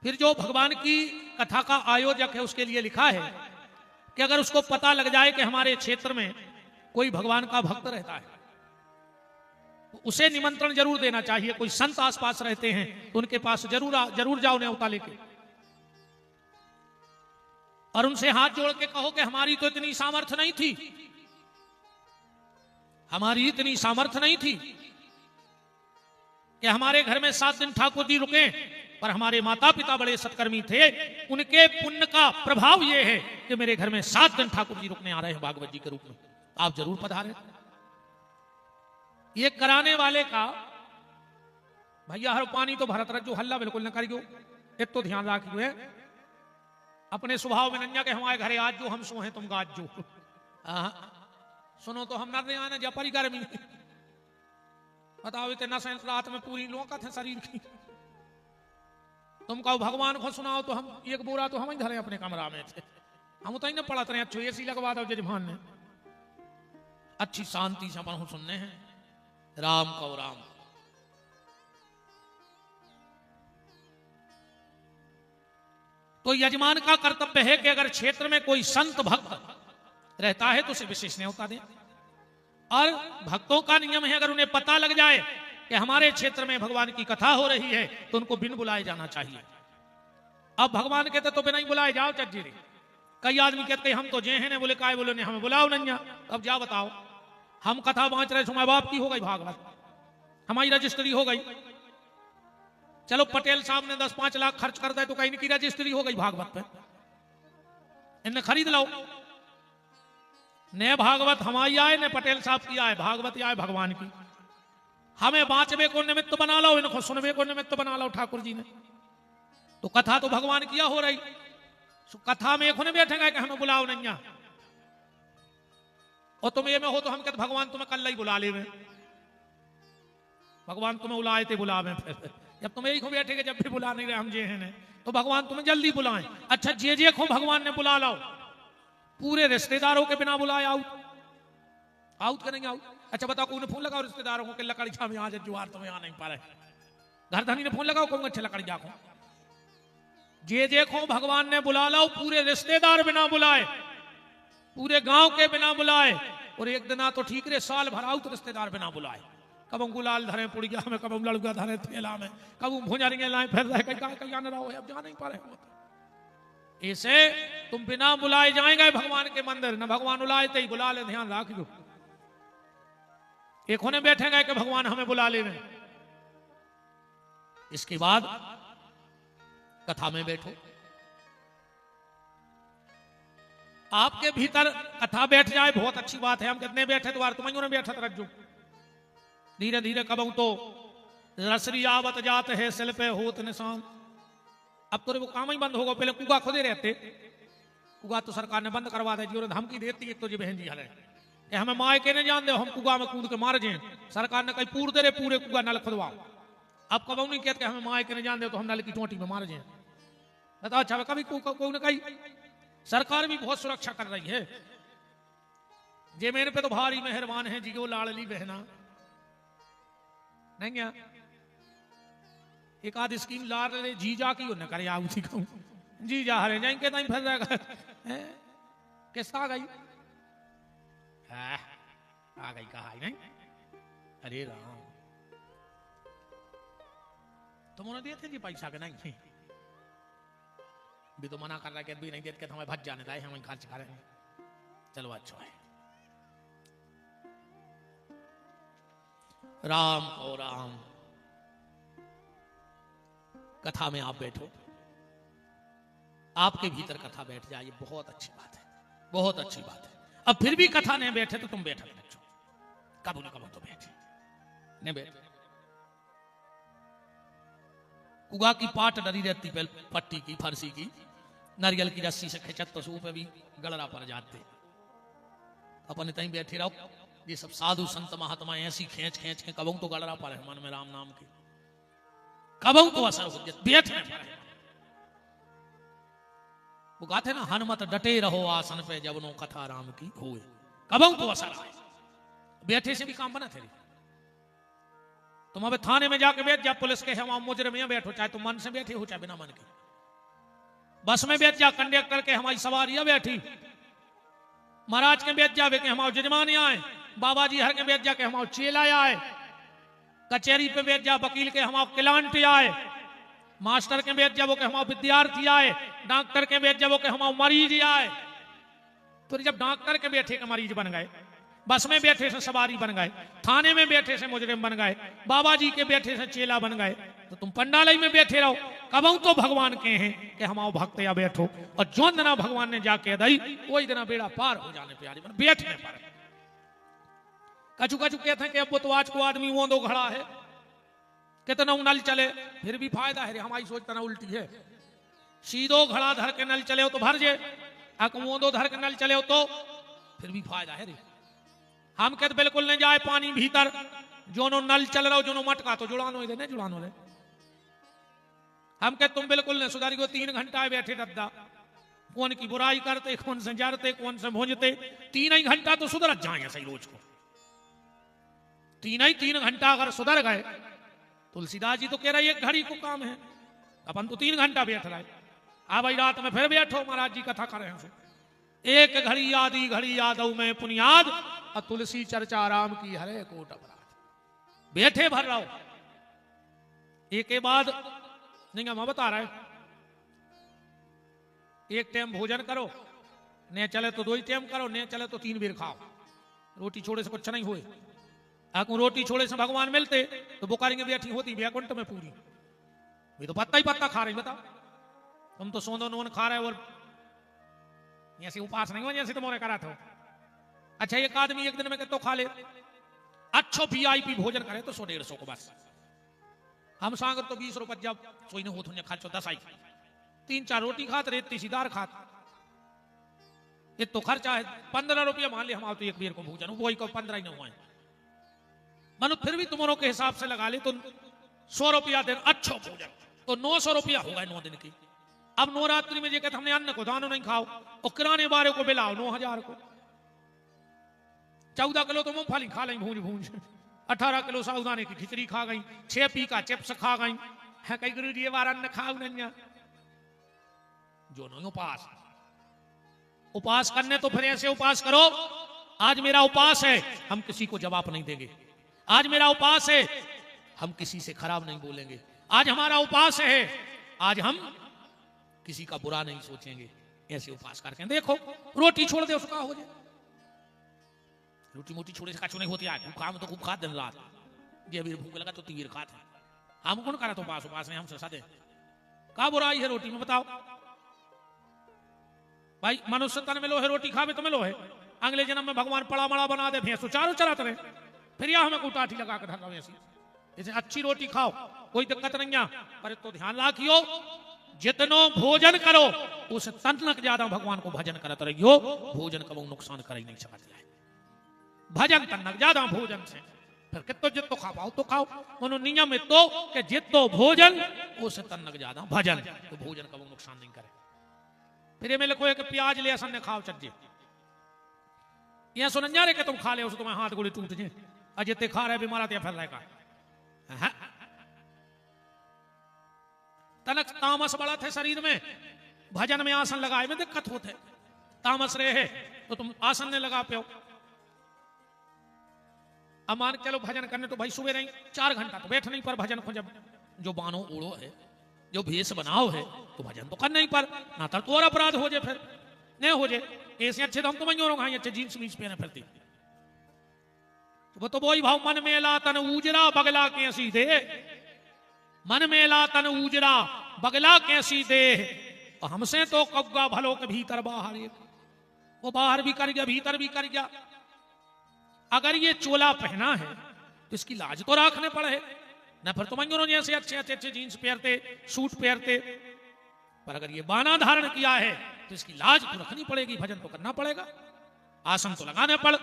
फिर जो भगवान की कथा का आयोजक है उसके लिए लिखा है कि अगर उसको पता लग जाए कि हमारे क्षेत्र में कोई भगवान का भक्त रहता है तो उसे निमंत्रण जरूर देना चाहिए। कोई संत आसपास रहते हैं तो उनके पास जरूर जाओ न्योता लेके और उनसे हाथ जोड़ के कहो कि हमारी तो इतनी सामर्थ्य नहीं थी, हमारी इतनी सामर्थ्य नहीं थी कि हमारे घर में 7 दिन ठाकुर जी रुके, पर हमारे माता पिता बड़े सत्कर्मी थे, उनके पुण्य का प्रभाव यह है कि मेरे घर में 7 दिन ठाकुर जी रुकने आ रहे हैं भागवत जी के रूप में, आप जरूर पधारें। ये कराने वाले का भैया हर पानी तो भरत रख जो हल्ला बिल्कुल न करियो, एक तो ध्यान रखियो अपने स्वभाव में नंजा के हमारे घरे आज जो हम सो हैं तुम गाज जो सुनो तो हम न आना जपरी गर्मी बताओ इतने रात में पूरी लोका थे शरीर की। तुम कहो भगवान को सुनाओ तो हम एक बोरा तो हम ही धरे अपने कमरा में थे, हम उतना ही न पढ़ते रहे। अच्छो ऐसी लगवा दो जजमान ने, अच्छी शांति से अपन सुनने हैं राम को राम। तो यजमान का कर्तव्य है कि अगर क्षेत्र में कोई संत भक्त रहता है तो उसे विशेष न्योता दें। और भक्तों का नियम है अगर उन्हें पता लग जाए कि हमारे क्षेत्र में भगवान की कथा हो रही है तो उनको बिन बुलाए जाना चाहिए। अब भगवान कहते तो बिना ही बुलाए जाओ चज्जी रे। कई आदमी कहते हम तो जे हैं, बोले काय बोले ने हमें बुलाओ नहीं। अब जा बताओ हम कथा बांच रहे समय बाप की हो गई भागवत, हमारी रजिस्ट्री हो गई। चलो पटेल साहब ने 10-5 लाख खर्च कर दे तो कहीं की रजिस्ट्री हो गई भागवत पे, इन्हें खरीद लो। ने भागवत हमारी आए ने पटेल साहब की आए, भागवत आए भगवान की। हमें बांचवे को निमित्त बना देखो सुनवे को निमित्त बना लो ठाकुर जी ने। तो कथा तो भगवान किया हो रही, कथा में एक बैठेगा कि हमें बुलाओ नहीं आ। और तुम ये में हो तो हम कहते भगवान तुम्हें कल ही बुला ले में, भगवान तुम्हें बुलाए थे बुलावे। फिर जब तुम यही को बैठेगे जब भी बुला नहीं रहे हम जे हैं तो भगवान तुम्हें जल्दी बुलाएं। अच्छा जे को भगवान ने बुला लाओ, पूरे रिश्तेदारों के बिना बुलाए आउट आउट करेंगे आउट। अच्छा बताओ कोई ने फोन लगाओ रिश्तेदारों को कि लकड़ी छा में आ जा जुआर तुम्हें आ नहीं पा रहे, घर धनी ने फोन लगाओ कहूंगा अच्छा लकड़ी जाको। जे को भगवान ने बुला लाओ, पूरे रिश्तेदार बिना बुलाए, पूरे गांव के बिना बुलाए। और एक दिन तो ठीक रे साल भर आउट रिश्तेदार बिना बुलाए, कब गुलाल धरे पुड़िया में, कब लड़का धरे थेला में, कब भुंजरियां लाए फिर रहे कहीं आने रहो अब जा नहीं पा रहे। ऐसे तुम बिना बुलाए जाएंगे भगवान के मंदिर, न भगवान बुलाए तो ही बुला ले, ध्यान रख दो। एक होने बैठेगा कि भगवान हमें बुला ले। इसके बाद कथा में बैठो, आपके भीतर कथा बैठ जाए बहुत अच्छी बात है। हम कितने बैठे तो तुम्हें बैठत रखो। धीरे धीरे कबू तो रसरी आवत जात है सिल पे होत निशान। अब तो वो काम ही बंद होगा, पहले कुआ खुदे रहते, कुआ तो सरकार ने बंद करवा दे जी, और धमकी देती है तो जी बहन जी हले कि हमें माए के नहीं जान दे, हम कुआ में कूद के मार जाए। सरकार ने कहीं पूर दे रहे पूरे कुआ नल खुदवाओ। अब कबू नहीं कहते हमें माए के नहीं जान दे तो हम नल की चोटी में मार जाए। बताओ अच्छा कभी कोई न कहीं सरकार भी बहुत सुरक्षा कर रही है। जे मेरे पे तो भारी मेहरबान है जी, वो लाडली बहना नहीं है। एक आध स्कीम ला रहे जीजा की न करे उसी कहूं जीजा हरे जाएंगे नहीं फिर रहेगा किस आ गई कहा नहीं। अरे राम तुम उन्हें दिए थे जी पैसा के नहीं भी तो मना कर रहा है भी नहीं देते हमें भज जाने दाए हम खर्च करें। चलो अच्छा है। राम और राम कथा में आप बैठो, आपके भीतर कथा बैठ जाए, ये बहुत अच्छी बात है, बहुत अच्छी बात है। अब फिर भी कथा नहीं बैठे तो तुम बैठे बैठो, कबू न कबू तो बैठे नहीं बैठे। कुआ की पाट डरी रहती पट्टी की फरसी की, नारियल की रस्सी से खिंचत तो सूप पे भी गड़रा पड़ जाते। अपन इतनी बैठे रहो, ये सब साधु संत महात्मा ऐसी खींच खींच के कबू तो गड़रा पड़े मन में राम नाम के, कबू तो असर हो जाए बैठने पड़े। वो गाते ना हनुमत डटे रहो आसन पे जब नो कथा राम की होए, कबू तो असर आए। बैठे से भी काम बना थे। तुम अब थाने में जाके बैठ जा, पुलिस के हम मुजरिम में बैठो, चाहे तुम मन से बैठे हो चाहे बिना मन के। बस में बैठ जा, कंडक्टर के हमारी सवारियां बैठी, महाराज के बैठ जावे के हमारे जजमान आए, बाबा जी हर के बैठ जा के हमारे चेला आए, कचहरी पे बैठ जा वकील के हमारे क्लांट आए, मास्टर के बैठ जावो के हमारे विद्यार्थी आए, डॉक्टर के बैठ जावो के हमारे मरीज आए। तो जब डॉक्टर के बैठे के मरीज बन गए, बस में बैठे से सवारी बन गए, थाने में बैठे से मुजरिम बन गए, बाबा जी के बैठे से चेला बन गए, तो तुम पंडालय में बैठे रहो, कबू तो भगवान के हैं कि हम आओ भक्त या बैठो। और जो दिन भगवान ने जाके दई वही दिन बेड़ा पार हो जाने प्यारी बैठने पर। कचू कचू कहते हैं कि अब तो आज को आदमी वो दो खड़ा है, कितना नल चले फिर भी फायदा है। हमारी सोच तना उल्टी है, सीधो घड़ा धर के नल चले हो तो भर जे, वो दो धर के नल चले हो तो फिर भी फायदा है रे। हम कहते बिल्कुल नहीं जाए पानी भीतर, जो नो नल चल रहा हो जो नो मटका तो जुड़ानो दे, नहीं जुड़ानो दे। हम कहते तुम बिल्कुल नहीं सुधारी को 3 घंटा बैठे डद्दा, कौन की बुराई करते, कौन से जरते, कौन से भूंजते, 3 ही घंटा तो सुधर जाए सही रोज को। 3 घंटा अगर सुधर गए, तुलसीदास जी तो कह रहे 1 घड़ी को काम है, अपन तो 3 घंटा बैठ रहे। आ भाई रात में फिर बैठो, महाराज जी कथा कर रहे हैं, 1 घड़ी आधी घड़ी यादव में पुनियाद, और तुलसी चर्चा राम की हरे कोट अपराध। बैठे भर रहो, एक के बाद नहीं हम बता रहे, एक टाइम भोजन करो, नहीं चले तो 2 टाइम करो, नहीं चले तो 3 बेर खाओ। रोटी छोड़े से कुछ नहीं हुए। आपको रोटी छोड़े से भगवान मिलते तो बुकारिंग बैठी होती बैकुंठ में पूरी। ये तो पत्ता ही पत्ता खा रही, बताओ तुम तो सोनो नोन खा रहे हो और ऐसे उपास नहीं हो जैसे तुम्हारे करा था। अच्छा एक आदमी एक दिन में तो खा ले, अच्छो VIP भोजन करे तो 100-150 को बस। हम सांगर तो 20 रुपये जब सोई ने हो तुझे खर्चो 10 आई 3-4 रोटी खात रेत तीसीदार खात ये तो खर्चा है 15 रुपया मान ले हम आओ तो एक बेर को भोजन वही को 15 ही न हुआ मनु फिर भी तुम्हारों के हिसाब से लगा ले तो 100 रुपया दिन अच्छा भोजन तो 900 रुपया होगा 9 दिन की। अब नवरात्रि में ये कहते हमने अन्न को दानो नहीं खाओ और किराने वाले को बिलाओ 9000 को 14 किलो तो मूंगफली खा लें भूंज भूंज 18 किलो साबुदाने की खिचड़ी खा गई 6 पी का चिप्स खा गई है कई गुरु जी बार अन्न खाओ नहीं जो नहीं उपास करने तो फिर ऐसे उपास करो आज मेरा उपास है हम किसी को जवाब नहीं देंगे, आज मेरा उपास है हम किसी से खराब नहीं बोलेंगे, आज हमारा उपास है आज हम किसी का बुरा नहीं सोचेंगे। ऐसे उपास करके देखो रोटी छोड़ दे उसका हो जाए रोटी मोटी छोड़े से काचू नहीं होती है काम तो खूब खा दिन रात ये अभी भूख लगा तो तीर खाते हम कौन करा तो उपास उपास नहीं हमसे सादे का बुराई है रोटी में बताओ भाई मनुष्य तन में लोहे रोटी खावे तो में लोहे अगले जन्म में भगवान पड़ा मड़ा बना दे भैंसो चारों चलाते रहे फिर यह हमें कुटाठी लगा कर ढका ऐसी इसे अच्छी रोटी खाओ कोई दिक्कत नहीं है पर तो ध्यान रखियो जितनो भोजन करो उस तनक ज्यादा भगवान को भजन करते रहियो भोजन कबो नुकसान कर ही नहीं सकता है भजन तनक ज्यादा भोजन से फिर कितो जितो खा पाओ तो खाओ मनो नियम तो कि जितो भोजन उस तनक ज्यादा भजन तो भोजन कबो नुकसान नहीं करे। फिर में लिखो है कि प्याज ले असन ने खाओ चज्जे यह सुनंजा रे कि तुम खा ले उस तुम्हें हाथ गोली टूट जे अजय ते खा रहे बीमारा ते फिर रहेगा तनक तामस बड़ा थे शरीर में भजन में आसन लगाए में दिक्कत होते तामस रहे है तो तुम आसन ने लगा पे अब मान चलो भजन करने तो भाई सुबह नहीं 4 घंटा तो बैठ नहीं पर भजन को जब जो बानो उड़ो है जो भेष बनाओ है तो भजन तो करना ही पर ना तो और अपराध हो जाए फिर नहीं हो जाए ऐसे अच्छे तो हम तो वही अच्छे जीन्स वीन्स पहने फिरती वो तो वही भाव मन में ला तन उजरा बगला कैसी दे मन में ला तन उजरा बगला कैसी दे हमसे तो कब्गा भलो के भीतर बाहर वो बाहर भी कर गया भीतर भी कर गया। अगर ये चोला पहना है तो इसकी लाज तो रखने पड़े न फिर तो मंजूरों जैसे अच्छे अच्छे अच्छे जीन्स पहनते सूट पहनते पर अगर ये बाना धारण किया है तो इसकी लाज तो रखनी पड़ेगी भजन तो करना पड़ेगा आसन तो लगाने पड़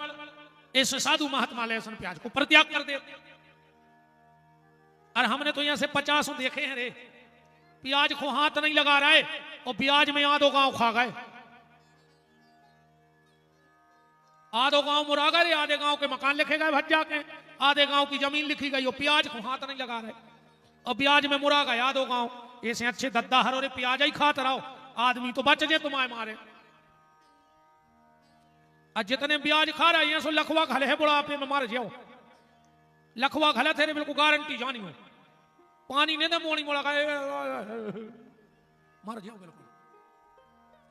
ऐसे साधु महात्मा लहसुन प्याज को परित्याग कर दे। और हमने तो यहां से 50 देखे हैं रे प्याज को हाथ नहीं लगा रहा है और प्याज में आधो गांव खा गए आधो गांव मुरा गए आधे गांव के मकान लिखे गए भज्जा के आधे गांव की जमीन लिखी गई और प्याज को हाथ नहीं लगा रहे और प्याज में मुरा गए आधो गांव ऐसे अच्छे दद्दा हरो रे प्याज ही खाते रहो आदमी तो बच जाए तुम्हारे मारे और जितने ब्याज खा रहे हैं सो लखवा घले है बुढ़ापे में मार जाओ लखवा घले थे बिल्कुल गारंटी जानी हो पानी नहीं दे मोनी मोड़ा मर जाओ बिल्कुल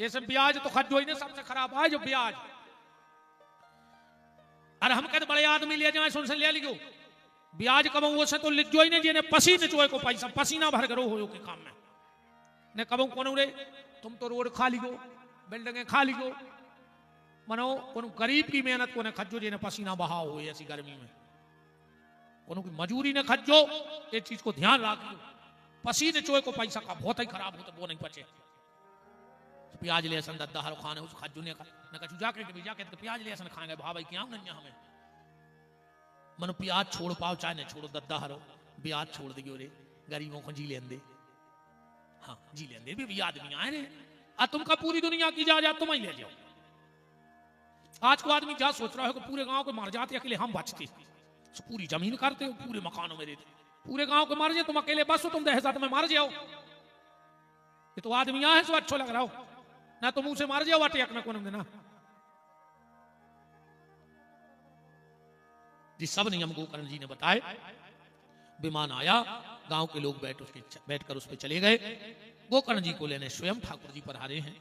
जैसे ब्याज तो खर्च ही सबसे खराब है जो ब्याज अरे हम कहते बड़े आदमी ले जाए सुन से ले लियो ब्याज कब वो से तो लिख जो ही नहीं जिन्हें पसीने चोए को पैसा पसीना भर करो हो के काम में ने कब कौन रे तुम तो रोड खा लियो बिल्डिंगे खा लियो मनो कोनो गरीब की मेहनत को ने खज्जो जी ने पसीना बहाव हो ऐसी गर्मी में कोनो की मजूरी ने खज्जो ये चीज को ध्यान रखियो पसीने चोए को पैसा का बहुत ही खराब हो तो वो नहीं बचे प्याज ले सन दद्दा हर खाने उस खज्जू ने न कछु जाके के जाके तो प्याज ले सन खाएंगे भाई क्या नहीं हमें मनो प्याज छोड़ पाओ चाहे न छोड़ो दद्दा हरो ब्याज छोड़ दियो रे गरीबों को जी लेंदे हाँ जी लेंदे भी आदमी आए रे आ तुमका पूरी दुनिया की जा तुम ही ले जाओ आज को आदमी क्या सोच रहा है कि पूरे गांव को मार जाते अकेले हम बचते पूरी जमीन करते हो पूरे मकानों में रहते पूरे गांव को मार जाए तुम अकेले बस हो तुम दहशत में मार जाओ ये तो आदमी यहाँ है सो अच्छा लग रहा हो ना तो मुंह से मार जाओ अटैक में कौन देना जिस सब नियम गोकर्ण जी ने बताए विमान आया गांव के लोग बैठकर उस पर चले गए गोकर्ण जी को लेने स्वयं ठाकुर जी पधारे हैं।